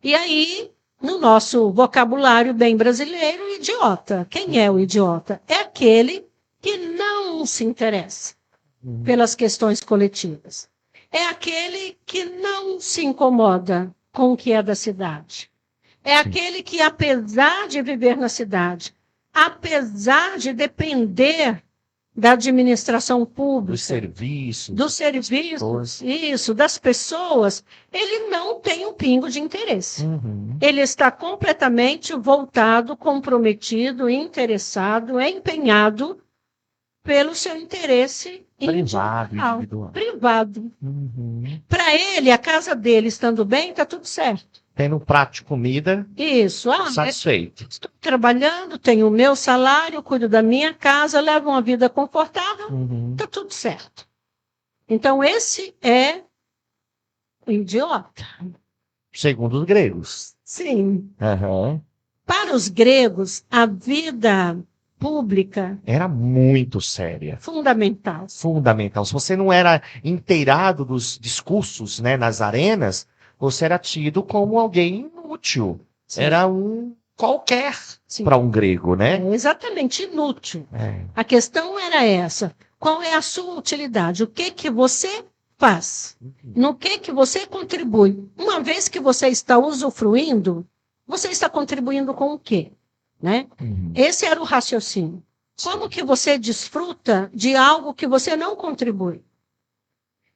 E aí, no nosso vocabulário bem brasileiro, idiota. Quem é o idiota? É aquele que não se interessa pelas questões coletivas. É aquele que não se incomoda com o que é da cidade. É aquele que, apesar de viver na cidade, apesar de depender da administração pública, dos serviços, isso, das pessoas, ele não tem um pingo de interesse. Ele está completamente voltado, comprometido, interessado, empenhado pelo seu interesse privado. Para ele, a casa dele estando bem, está tudo certo. Tendo um prato de comida, isso, satisfeito. Estou trabalhando, tenho o meu salário, cuido da minha casa, levo uma vida confortável, está tudo certo. Então, esse é o idiota. Segundo os gregos. Sim. Para os gregos, a vida pública era muito séria. Fundamental. Se você não era inteirado dos discursos, né, nas arenas, você era tido como alguém inútil. Sim. Era um qualquer para um grego, né? Exatamente, inútil. A questão era essa. Qual é a sua utilidade? O que você faz? No que você contribui? Uma vez que você está usufruindo, você está contribuindo com o quê? Né? Esse era o raciocínio. Como que você desfruta de algo que você não contribui?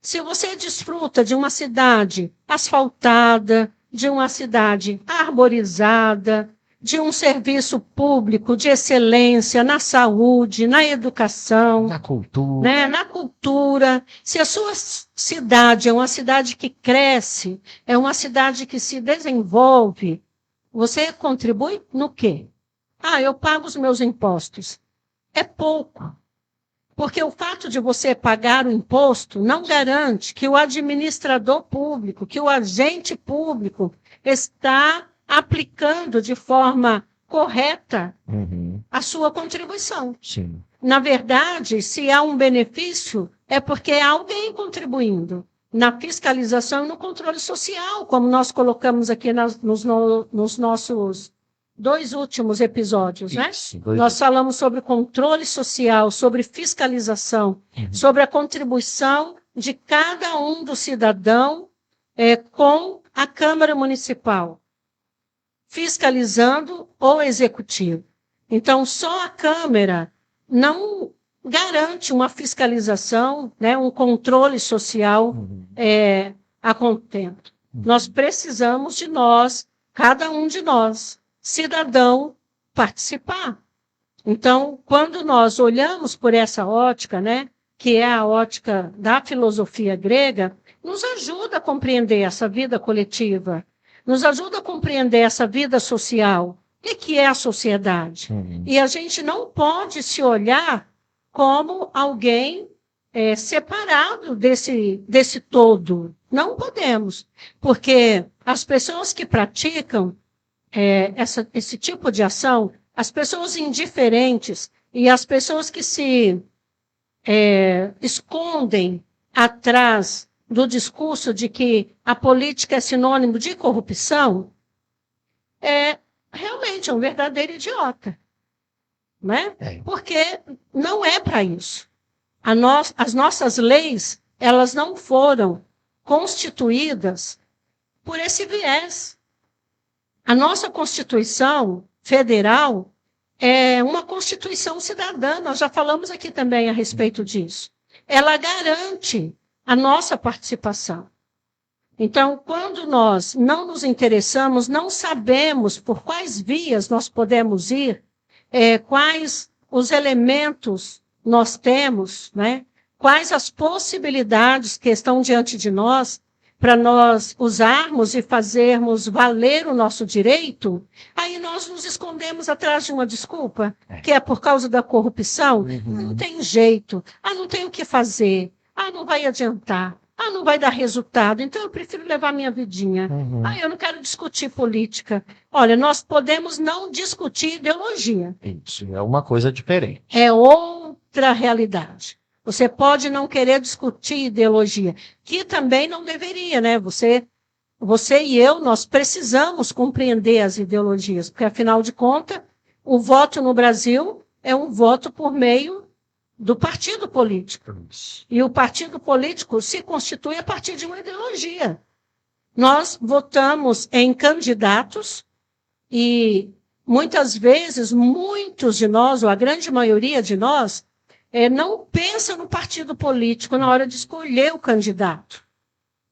Se você desfruta de uma cidade asfaltada, de uma cidade arborizada, de um serviço público de excelência na saúde, na educação, na cultura, se a sua cidade é uma cidade que cresce, é uma cidade que se desenvolve, você contribui no quê? Eu pago os meus impostos. É pouco. Porque o fato de você pagar o imposto não garante que o administrador público, que o agente público está aplicando de forma correta a sua contribuição. Sim. Na verdade, se há um benefício, é porque há alguém contribuindo na fiscalização e no controle social, como nós colocamos aqui nos nossos 2 últimos episódios, né? Isso, Nós falamos sobre controle social, sobre fiscalização, sobre a contribuição de cada um do cidadão com a Câmara Municipal, fiscalizando o Executivo. Então, só a Câmara não garante uma fiscalização, né, um controle social a contento. Nós precisamos de nós, cada um de nós, cidadão, participar. Então, quando nós olhamos por essa ótica, né, que é a ótica da filosofia grega, nos ajuda a compreender essa vida coletiva, nos ajuda a compreender essa vida social. O que é a sociedade? E a gente não pode se olhar como alguém separado desse todo. Não podemos, porque as pessoas que praticam esse tipo de ação, as pessoas indiferentes e as pessoas que se escondem atrás do discurso de que a política é sinônimo de corrupção, realmente é um verdadeiro idiota, né? Porque não é para isso. As nossas leis, elas não foram constituídas por esse viés. A nossa Constituição Federal é uma Constituição cidadã, nós já falamos aqui também a respeito disso. Ela garante a nossa participação. Então, quando nós não nos interessamos, não sabemos por quais vias nós podemos ir, quais os elementos nós temos, né? Quais as possibilidades que estão diante de nós para nós usarmos e fazermos valer o nosso direito, aí nós nos escondemos atrás de uma desculpa, que é por causa da corrupção. Não tem jeito, não tem o que fazer, não vai adiantar, não vai dar resultado, então eu prefiro levar minha vidinha. Eu não quero discutir política. Olha, nós podemos não discutir ideologia. Isso, é uma coisa diferente. É outra realidade. Você pode não querer discutir ideologia, que também não deveria, né? Você e eu, nós precisamos compreender as ideologias, porque, afinal de contas, o voto no Brasil é um voto por meio do partido político. E o partido político se constitui a partir de uma ideologia. Nós votamos em candidatos e, muitas vezes, muitos de nós, ou a grande maioria de nós, não pensa no partido político na hora de escolher o candidato.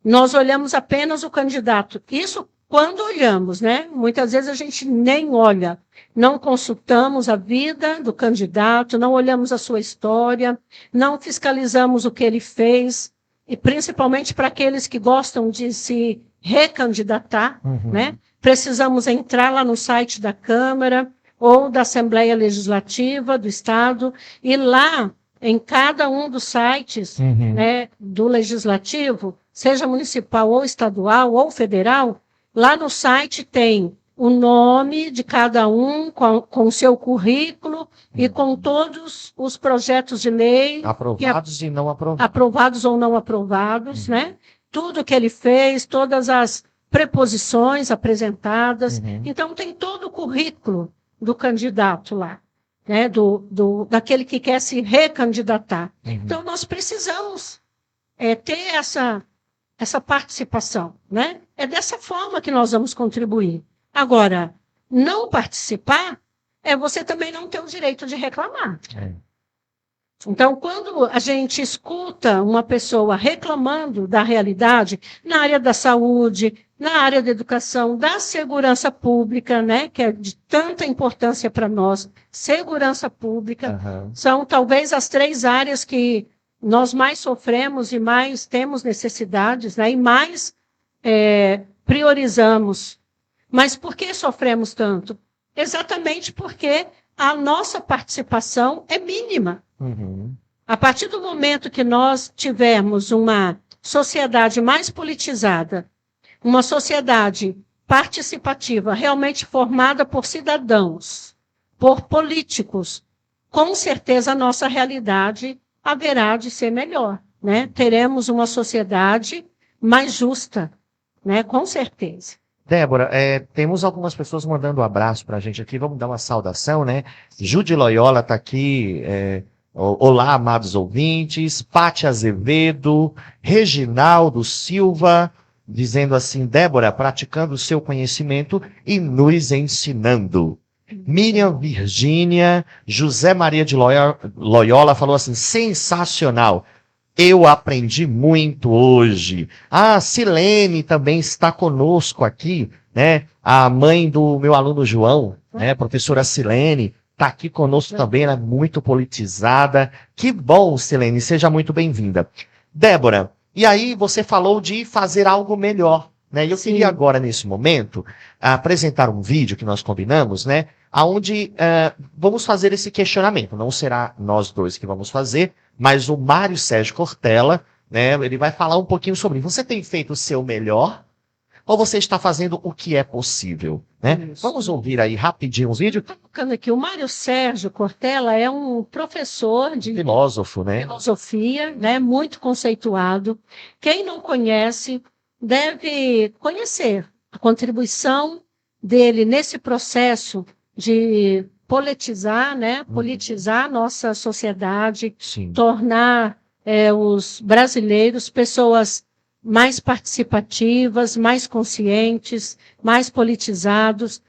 Nós olhamos apenas o candidato. Isso quando olhamos, né? Muitas vezes a gente nem olha. Não consultamos a vida do candidato, não olhamos a sua história, não fiscalizamos o que ele fez, e principalmente para aqueles que gostam de se recandidatar, né? Precisamos entrar lá no site da Câmara ou da Assembleia Legislativa do Estado, e lá, em cada um dos sites né, do Legislativo, seja municipal ou estadual ou federal, lá no site tem o nome de cada um, com o seu currículo e com todos os projetos de lei. Aprovados e não aprovados. Aprovados ou não aprovados, né? Tudo que ele fez, todas as preposições apresentadas. Então, tem todo o currículo do candidato lá, né? Daquele que quer se recandidatar. Então, nós precisamos ter essa participação, né? É dessa forma que nós vamos contribuir. Agora, não participar você também não ter o direito de reclamar. Então, quando a gente escuta uma pessoa reclamando da realidade na área da saúde, na área da educação, da segurança pública, né, que é de tanta importância para nós, segurança pública, são talvez as 3 áreas que nós mais sofremos e mais temos necessidades, né, e mais priorizamos. Mas por que sofremos tanto? Exatamente porque a nossa participação é mínima. A partir do momento que nós tivermos uma sociedade mais politizada, uma sociedade participativa, realmente formada por cidadãos, por políticos, com certeza a nossa realidade haverá de ser melhor, né? Teremos uma sociedade mais justa, né? Com certeza. Débora, temos algumas pessoas mandando um abraço para a gente aqui. Vamos dar uma saudação, né? Jude Loyola está aqui. Olá, amados ouvintes. Pátia Azevedo, Reginaldo Silva, dizendo assim: Débora, praticando o seu conhecimento e nos ensinando. Miriam Virgínia, José Maria de Loyola falou assim: sensacional. Eu aprendi muito hoje. A Silene também está conosco aqui, né? A mãe do meu aluno João, né? Professora Silene, está aqui conosco também, ela é muito politizada. Que bom, Silene, seja muito bem-vinda. Débora, e aí você falou de fazer algo melhor, né? E eu queria agora, nesse momento, apresentar um vídeo que nós combinamos, né? Onde vamos fazer esse questionamento. Não será nós dois que vamos fazer, mas o Mário Sérgio Cortella, né? Ele vai falar um pouquinho sobre isso. Você tem feito o seu melhor ou você está fazendo o que é possível, né? Vamos ouvir aí rapidinho o vídeo. Estou colocando aqui, o Mário Sérgio Cortella é um professor de filósofo, né? Filosofia, né? Muito conceituado. Quem não conhece deve conhecer a contribuição dele nesse processo de politizar, né? Politizar nossa sociedade, Sim. tornar os brasileiros pessoas mais participativas, mais conscientes, mais politizados.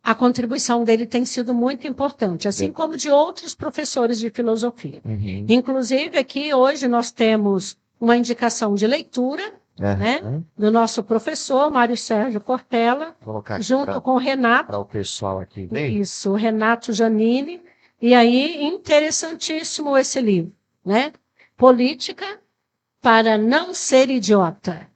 A contribuição dele tem sido muito importante, assim como de outros professores de filosofia. Inclusive, aqui hoje nós temos uma indicação de leitura, né, do nosso professor, Mário Sérgio Cortella, junto com o Renato. Para o pessoal aqui. Isso, o Renato Giannini. E aí, interessantíssimo esse livro, né? Política para não ser idiota.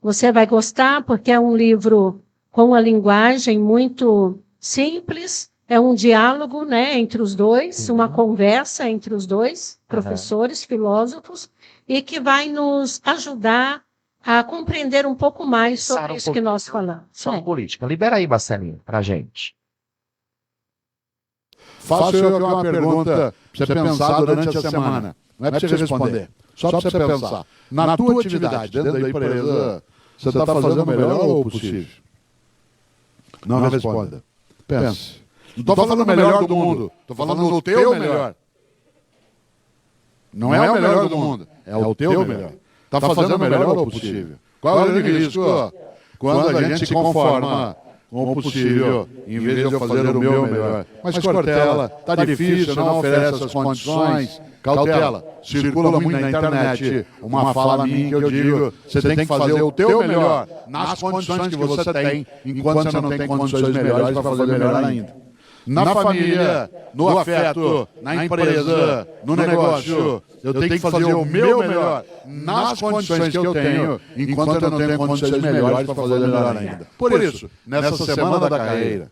Você vai gostar porque é um livro com uma linguagem muito simples, é um diálogo, né, entre os dois, uma conversa entre os dois, professores, filósofos, e que vai nos ajudar a compreender um pouco mais sobre isso que nós falamos. Sobre política. Libera aí, Marcelinho, para a gente. Faço eu aqui uma pergunta para você pensar durante a semana. Não é para você responder. Só para você pensar. Na tua atividade, dentro da empresa, você está fazendo o melhor ou o possível? Não responda. Pense. Não estou falando o melhor do mundo. Estou falando o teu melhor. Não é o melhor do mundo. É o teu melhor. Está fazendo o melhor ou o possível? Qual é o risco quando a gente se conforma com o possível, em vez de eu fazer o meu melhor? Mas Cortella, está difícil, não oferece as condições. Cautela, circula muito na internet uma fala minha que eu digo, você tem que fazer o teu melhor nas condições que você tem, enquanto você não tem condições melhores para fazer melhor ainda. Na família, no afeto, na empresa, no negócio, eu tenho que fazer o meu melhor nas condições que eu tenho, enquanto eu não tenho condições melhores para fazer melhor ainda. Por isso, nessa semana da carreira,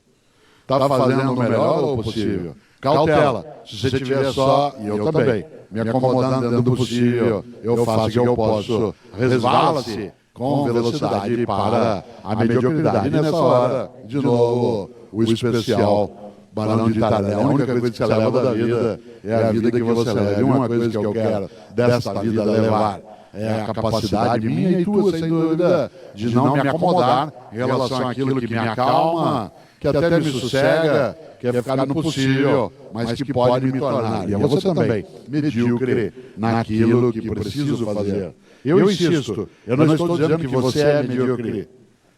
está fazendo o melhor ou o possível? Cautela, se você tiver só, e eu também, me acomodando dentro do possível, eu faço o que eu posso, resvala-se com velocidade para a mediocridade. E nessa hora, de novo, o especial Barão de Itararé. A única coisa que você leva da vida é a vida que você leva. E uma coisa que eu quero dessa vida levar é a capacidade minha e tua, sem dúvida, de não me acomodar em relação àquilo que me acalma, que até me sossega, que é ficar no possível, mas que pode me tornar, e você também, medíocre naquilo que preciso fazer. Eu insisto, eu não estou dizendo que você é medíocre.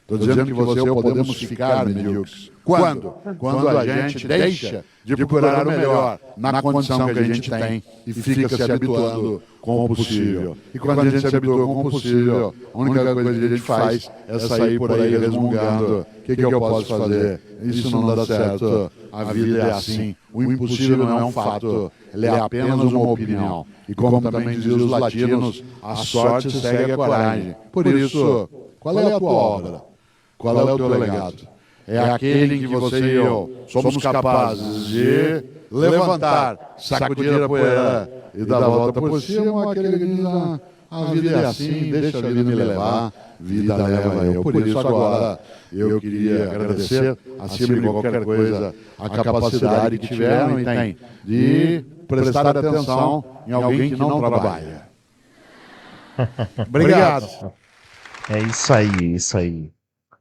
Estou dizendo que você e eu podemos ficar medíocres. Quando? Quando a gente deixa de procurar o melhor na condição que a gente tem e fica se habituando com o possível. E quando a gente se habitua com o possível, a única coisa que a gente faz é sair por aí resmungando. O que eu posso fazer? Isso não dá certo. A vida é assim. O impossível não é um fato. Ele é apenas uma opinião. E como também diziam os latinos, a sorte segue a coragem. Por isso, qual é a tua obra? Qual é o teu legado? É aquele em que você e eu somos capazes de levantar, sacudir a poeira e dar a volta por cima, ou aquele que diz, a vida é assim, deixa a vida me levar, vida leva eu. Por isso agora eu queria agradecer, acima de qualquer coisa, a capacidade que tiveram e têm de prestar atenção em alguém que não trabalha. Obrigado. É isso aí, isso aí.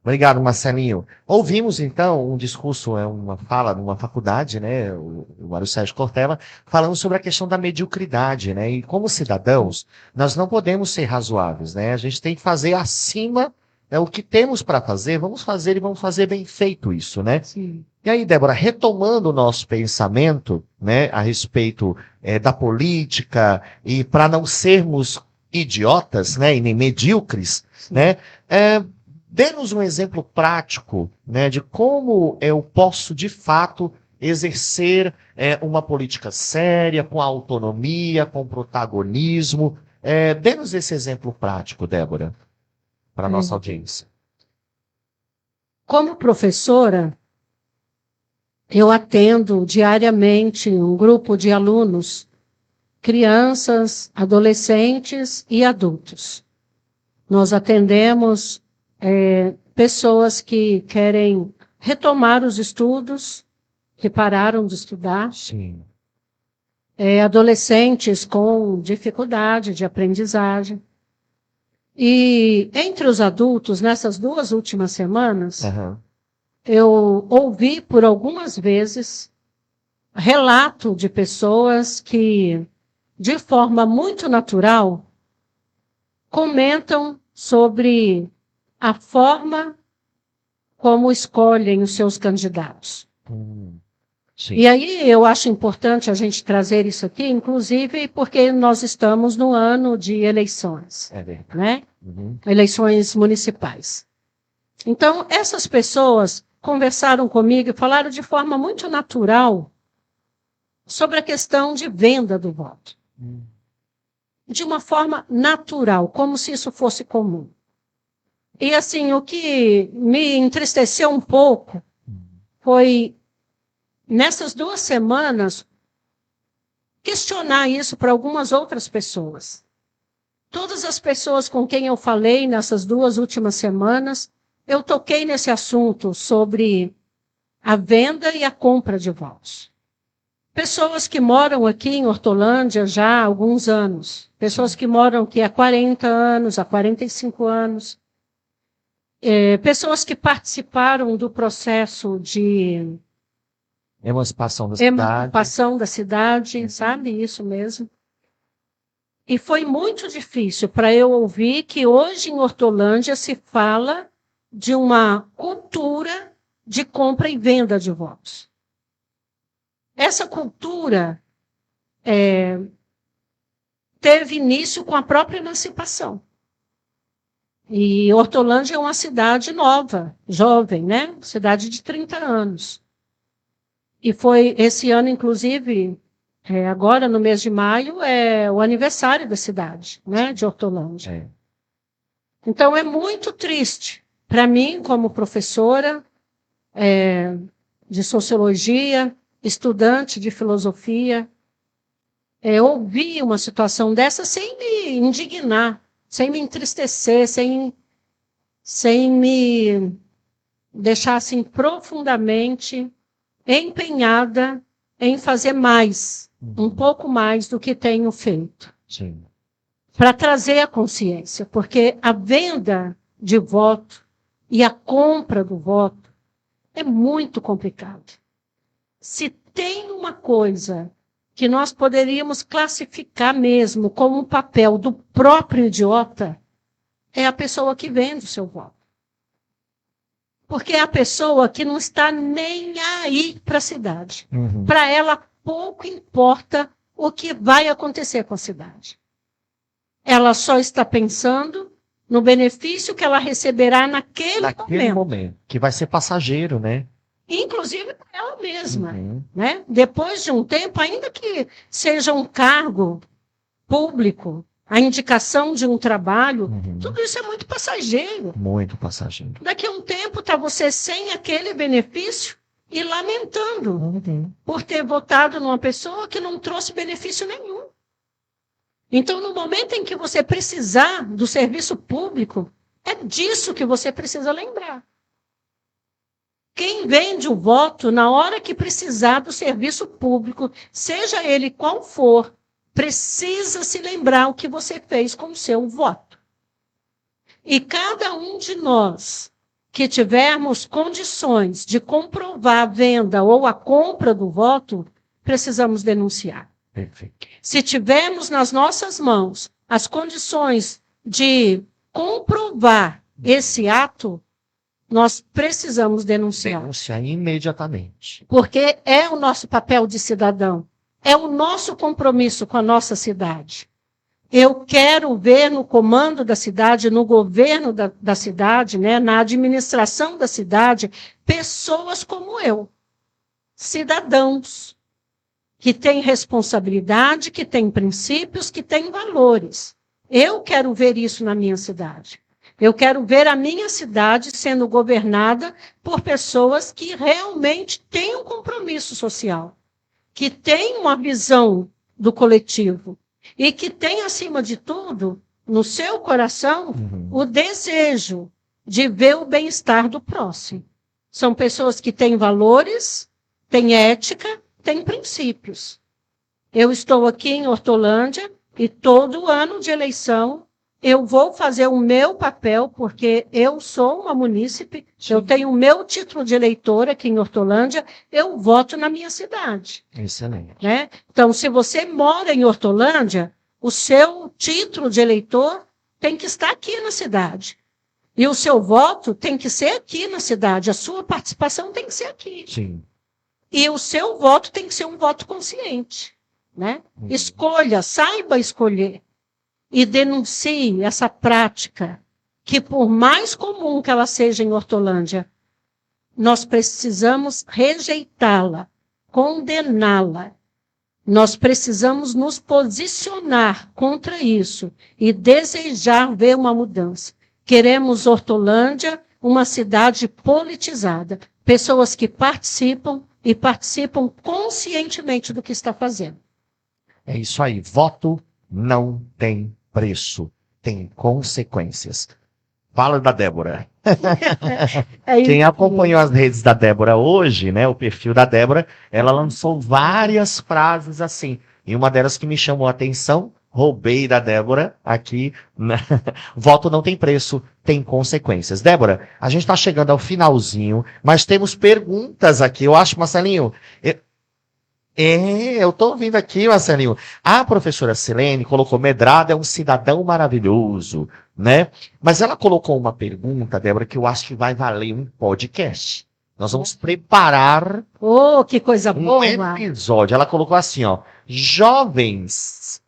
Obrigado, Marcelinho. Ouvimos, então, um discurso, uma fala numa faculdade, né, o Mário Sérgio Cortella, falando sobre a questão da mediocridade, né, e como cidadãos, nós não podemos ser razoáveis, né, a gente tem que fazer acima, né, o que temos para fazer, vamos fazer e vamos fazer bem feito isso, né. Sim. E aí, Débora, retomando o nosso pensamento, né, a respeito da política e para não sermos idiotas, né, e nem medíocres, né, dê-nos um exemplo prático, né, de como eu posso, de fato, exercer uma política séria, com autonomia, com protagonismo. Dê-nos esse exemplo prático, Débora, para a nossa audiência. Como professora, eu atendo diariamente um grupo de alunos, crianças, adolescentes e adultos. Nós atendemos pessoas que querem retomar os estudos, que pararam de estudar. Sim. Adolescentes com dificuldade de aprendizagem. E entre os adultos, nessas 2 últimas semanas, eu ouvi por algumas vezes relato de pessoas que, de forma muito natural, comentam sobre a forma como escolhem os seus candidatos. Sim. E aí eu acho importante a gente trazer isso aqui, inclusive porque nós estamos no ano de eleições, É verdade. né? Eleições municipais. Então, essas pessoas conversaram comigo e falaram de forma muito natural sobre a questão de venda do voto. De uma forma natural, como se isso fosse comum. E assim, o que me entristeceu um pouco foi, nessas 2 semanas, questionar isso para algumas outras pessoas. Todas as pessoas com quem eu falei nessas 2 últimas semanas, eu toquei nesse assunto sobre a venda e a compra de votos. Pessoas que moram aqui em Hortolândia já há alguns anos. Pessoas que moram aqui há 40 anos, há 45 anos. Pessoas que participaram do processo de Emancipação da cidade, sabe? Isso mesmo. E foi muito difícil para eu ouvir que hoje em Hortolândia se fala de uma cultura de compra e venda de votos. Essa cultura teve início com a própria emancipação. E Hortolândia é uma cidade nova, jovem, né? Cidade de 30 anos. E foi esse ano, inclusive, agora no mês de maio, é o aniversário da cidade, né? De Hortolândia. Então é muito triste para mim, como professora de sociologia, estudante de filosofia, ouvir uma situação dessa sem me indignar, sem me entristecer, sem me deixar assim profundamente empenhada em fazer mais, um pouco mais do que tenho feito. Sim. Para trazer a consciência, porque a venda de voto e a compra do voto é muito complicado. Se tem uma coisa que nós poderíamos classificar mesmo como um papel do próprio idiota, é a pessoa que vende o seu voto. Porque é a pessoa que não está nem aí para a cidade. Para ela, pouco importa o que vai acontecer com a cidade. Ela só está pensando no benefício que ela receberá naquele momento. Que vai ser passageiro, né? Inclusive para ela mesma. Né? Depois de um tempo, ainda que seja um cargo público, a indicação de um trabalho, tudo isso é muito passageiro. Muito passageiro. Daqui a um tempo está você sem aquele benefício e lamentando por ter votado numa pessoa que não trouxe benefício nenhum. Então, no momento em que você precisar do serviço público, é disso que você precisa lembrar. Quem vende o voto, na hora que precisar do serviço público, seja ele qual for, precisa se lembrar o que você fez com o seu voto. E cada um de nós que tivermos condições de comprovar a venda ou a compra do voto, precisamos denunciar. Perfeito. Se tivermos nas nossas mãos as condições de comprovar esse ato, nós precisamos denunciar. Denunciar imediatamente. Porque é o nosso papel de cidadão, é o nosso compromisso com a nossa cidade. Eu quero ver no comando da cidade, no governo da cidade, né, na administração da cidade, pessoas como eu, cidadãos, que têm responsabilidade, que têm princípios, que têm valores. Eu quero ver isso na minha cidade. Eu quero ver a minha cidade sendo governada por pessoas que realmente têm um compromisso social, que têm uma visão do coletivo e que têm, acima de tudo, no seu coração, o desejo de ver o bem-estar do próximo. São pessoas que têm valores, têm ética, têm princípios. Eu estou aqui em Hortolândia e todo ano de eleição eu vou fazer o meu papel, porque eu sou uma munícipe, eu tenho o meu título de eleitora aqui em Hortolândia, eu voto na minha cidade. Excelente. Né? Então, se você mora em Hortolândia, o seu título de eleitor tem que estar aqui na cidade. E o seu voto tem que ser aqui na cidade, a sua participação tem que ser aqui. Sim. E o seu voto tem que ser um voto consciente. Né? Escolha, saiba escolher. E denuncie essa prática, que por mais comum que ela seja em Hortolândia, nós precisamos rejeitá-la, condená-la. Nós precisamos nos posicionar contra isso e desejar ver uma mudança. Queremos Hortolândia, uma cidade politizada, pessoas que participam e participam conscientemente do que está fazendo. É isso aí. Voto não tem preço, tem consequências. Fala da Débora. Quem acompanhou as redes da Débora hoje, né, o perfil da Débora, ela lançou várias frases assim. E uma delas que me chamou a atenção, roubei da Débora aqui. Voto não tem preço, tem consequências. Débora, a gente está chegando ao finalzinho, mas temos perguntas aqui. Eu acho, Marcelinho... eu tô ouvindo aqui, Marcelinho. A professora Silene colocou: Medrado é um cidadão maravilhoso, né? Mas ela colocou uma pergunta, Débora, que eu acho que vai valer um podcast. Nós vamos preparar que coisa um boa! episódio. Ela colocou assim, ó: jovens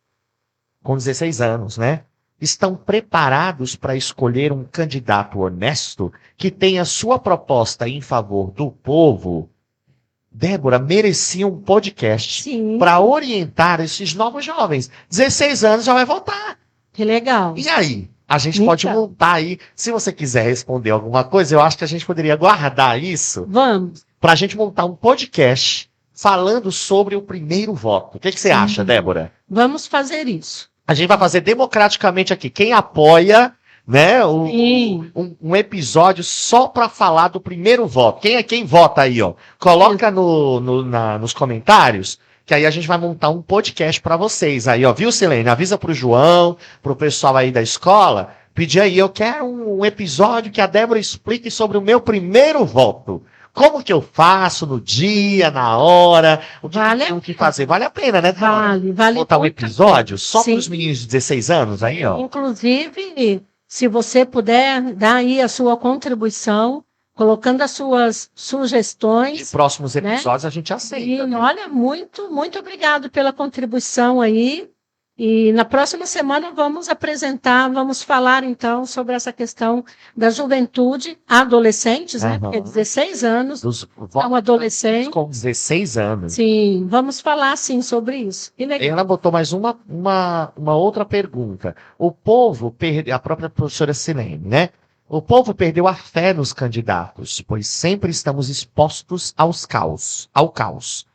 com 16 anos, né? Estão preparados para escolher um candidato honesto que tenha sua proposta em favor do povo? Débora, merecia um podcast para orientar esses novos jovens. 16 anos já vai votar. Que legal. E aí? A gente pode montar aí. Se você quiser responder alguma coisa, eu acho que a gente poderia guardar isso. Vamos. Para a gente montar um podcast falando sobre o primeiro voto. O que você acha, Débora? Vamos fazer isso. A gente vai fazer democraticamente aqui. Quem apoia... né? Um episódio só para falar do primeiro voto. Quem vota aí, ó? Coloca nos comentários, que aí a gente vai montar um podcast para vocês aí, ó. Viu, Silene? Avisa pro João, pro pessoal aí da escola. Pedir aí, eu quero um episódio que a Débora explique sobre o meu primeiro voto. Como que eu faço no dia, na hora, o que eu tenho que fazer? Vale a pena, né? Vale. Montar um episódio só para os meninos de 16 anos aí, ó. Inclusive... se você puder dar aí a sua contribuição, colocando as suas sugestões. De próximos episódios, né? A gente aceita. E olha, muito, muito obrigado pela contribuição aí. E na próxima semana vamos falar então sobre essa questão da juventude, adolescentes, né? Porque 16 anos, são adolescentes. Com 16 anos. Sim, vamos falar sim sobre isso. Que legal. Ela botou mais uma outra pergunta. O povo perdeu, a própria professora Silene, né? O povo perdeu a fé nos candidatos, pois sempre estamos expostos ao caos.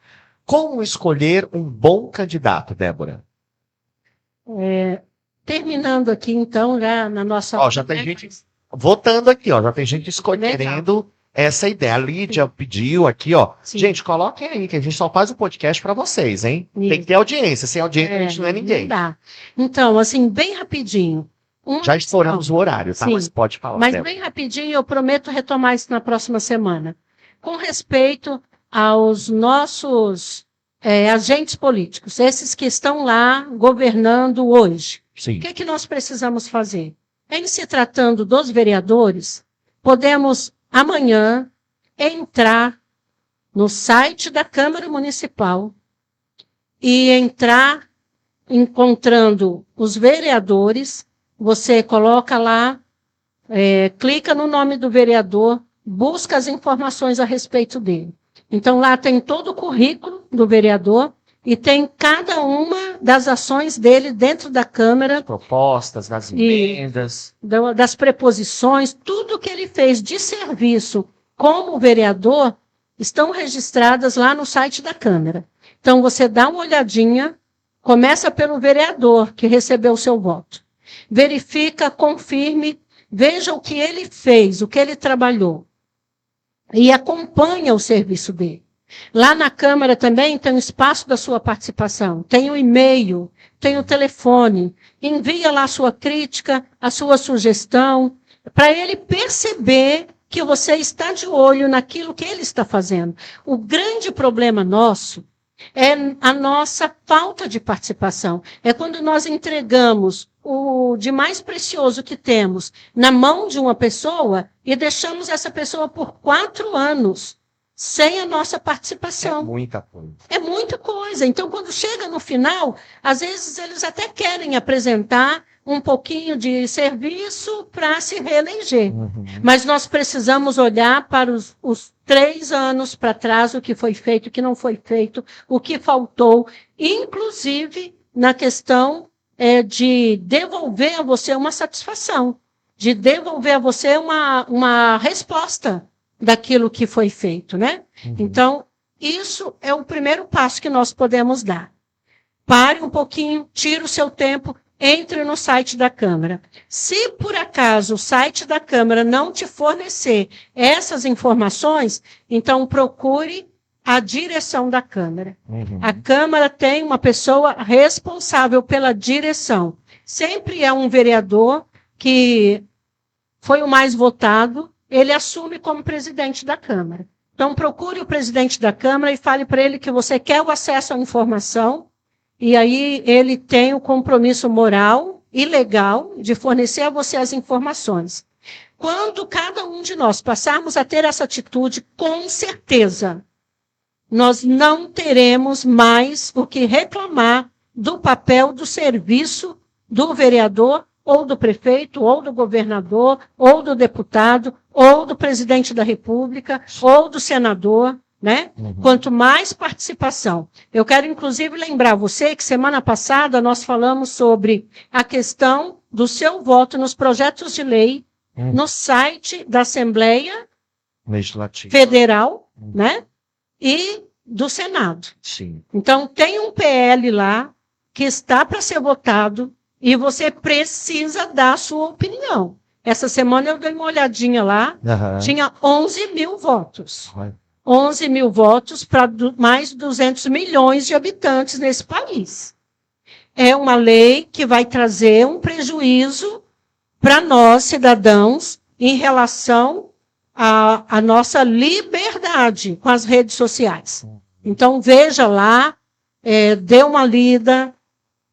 Como escolher um bom candidato, Débora? Terminando aqui, então, já na nossa... já tem gente votando aqui, ó. Já tem gente escolhendo essa ideia. A Lídia pediu aqui, ó. Sim. Gente, coloquem aí, que a gente só faz o podcast para vocês, hein? Isso. Tem que ter audiência. Sem audiência, a gente não é ninguém. Não dá. Então, assim, bem rapidinho. Já estouramos o horário, tá? Sim. Mas pode falar. Mas Débora. bem rapidinho, eu prometo retomar isso na próxima semana. Com respeito aos nossos agentes políticos, esses que estão lá governando hoje. Sim. O que é que nós precisamos fazer? Em se tratando dos vereadores, podemos amanhã entrar no site da Câmara Municipal e entrar encontrando os vereadores. Você coloca lá, clica no nome do vereador, busca as informações a respeito dele. Então, lá tem todo o currículo do vereador e tem cada uma das ações dele dentro da Câmara. Propostas, das emendas. Das preposições, tudo que ele fez de serviço como vereador estão registradas lá no site da Câmara. Então, você dá uma olhadinha, começa pelo vereador que recebeu o seu voto. Verifica, confirme, veja o que ele fez, o que ele trabalhou. E acompanha o serviço dele. Lá na Câmara também tem o espaço da sua participação, tem o e-mail, tem o telefone. Envia lá a sua crítica, a sua sugestão, para ele perceber que você está de olho naquilo que ele está fazendo. O grande problema nosso é a nossa falta de participação. É quando nós entregamos o de mais precioso que temos na mão de uma pessoa e deixamos essa pessoa por 4 anos sem a nossa participação. É muita coisa. É muita coisa. Então, quando chega no final, às vezes eles até querem apresentar um pouquinho de serviço para se reeleger. Mas nós precisamos olhar para os 3 anos para trás, o que foi feito, o que não foi feito, o que faltou, inclusive na questão de devolver a você uma satisfação, de devolver a você uma resposta daquilo que foi feito, né? Então, isso é o primeiro passo que nós podemos dar. Pare um pouquinho, tire o seu tempo, entre no site da Câmara. Se, por acaso, o site da Câmara não te fornecer essas informações, então procure a direção da Câmara. A Câmara tem uma pessoa responsável pela direção. Sempre é um vereador que foi o mais votado, ele assume como presidente da Câmara. Então, procure o presidente da Câmara e fale para ele que você quer o acesso à informação, e aí ele tem o compromisso moral e legal de fornecer a você as informações. Quando cada um de nós passarmos a ter essa atitude, com certeza, nós não teremos mais o que reclamar do papel do serviço do vereador, ou do prefeito, ou do governador, ou do deputado, ou do presidente da República, ou do senador, né? Quanto mais participação. Eu quero, inclusive, lembrar você que semana passada nós falamos sobre a questão do seu voto nos projetos de lei, no site da Assembleia Legislativo. Federal, né? E do Senado. Sim. Então, tem um PL lá que está para ser votado e você precisa dar a sua opinião. Essa semana eu dei uma olhadinha lá, tinha 11 mil votos. 11 mil votos para mais de 200 milhões de habitantes nesse país. É uma lei que vai trazer um prejuízo para nós, cidadãos, em relação à nossa liberdade com as redes sociais. Então, veja lá, dê uma lida,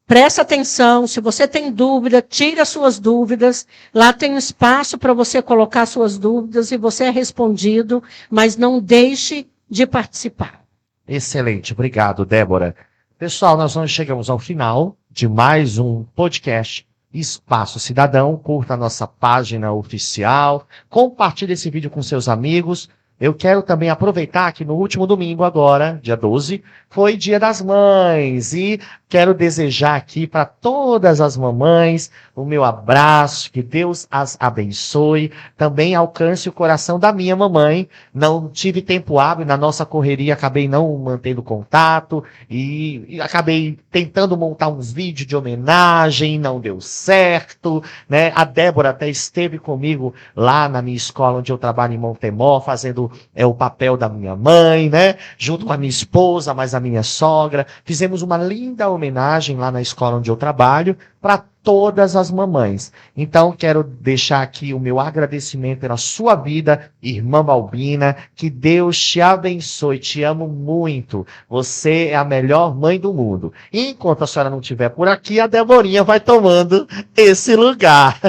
presta atenção, se você tem dúvida, tire as suas dúvidas, lá tem um espaço para você colocar suas dúvidas e você é respondido, mas não deixe de participar. Excelente, obrigado, Débora. Pessoal, nós chegamos ao final de mais um podcast Espaço Cidadão. Curta a nossa página oficial, compartilhe esse vídeo com seus amigos. Eu quero também aproveitar que no último domingo agora, dia 12, foi Dia das Mães. E quero desejar aqui para todas as mamães o meu abraço, que Deus as abençoe. Também alcance o coração da minha mamãe. Não tive tempo hábil, na nossa correria acabei não mantendo contato e acabei tentando montar uns vídeos de homenagem, não deu certo, né? A Débora até esteve comigo lá na minha escola onde eu trabalho em Montemor, fazendo o papel da minha mãe, né? Junto com a minha esposa, mais a minha sogra. Fizemos uma linda homenagem lá na escola onde eu trabalho para todas as mamães. Então, quero deixar aqui o meu agradecimento pela sua vida, irmã Balbina. Que Deus te abençoe. Te amo muito. Você é a melhor mãe do mundo. E enquanto a senhora não estiver por aqui, a Deborinha vai tomando esse lugar.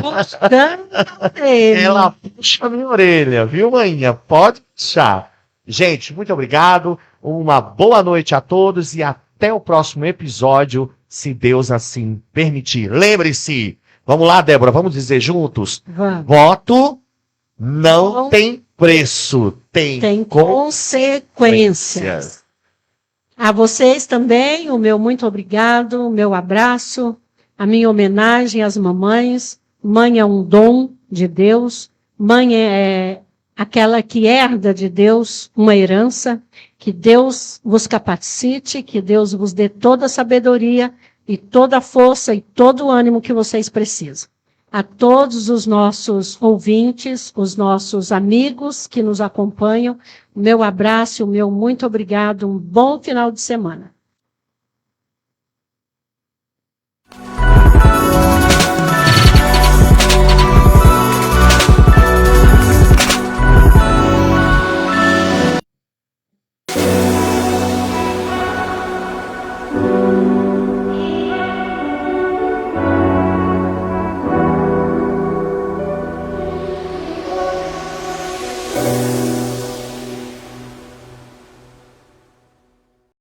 Ela puxa a minha orelha, viu, maninha? Pode puxar. Gente, muito obrigado. Uma boa noite a todos e até o próximo episódio, se Deus assim permitir. Lembre-se, vamos lá, Débora, vamos dizer juntos? Vamos. Voto não tem preço, tem consequências. A vocês também, o meu muito obrigado, o meu abraço, a minha homenagem às mamães. Mãe é um dom de Deus, mãe é aquela que herda de Deus uma herança. Que Deus vos capacite, que Deus vos dê toda a sabedoria e toda a força e todo o ânimo que vocês precisam. A todos os nossos ouvintes, os nossos amigos que nos acompanham, o meu abraço, o meu muito obrigado, um bom final de semana.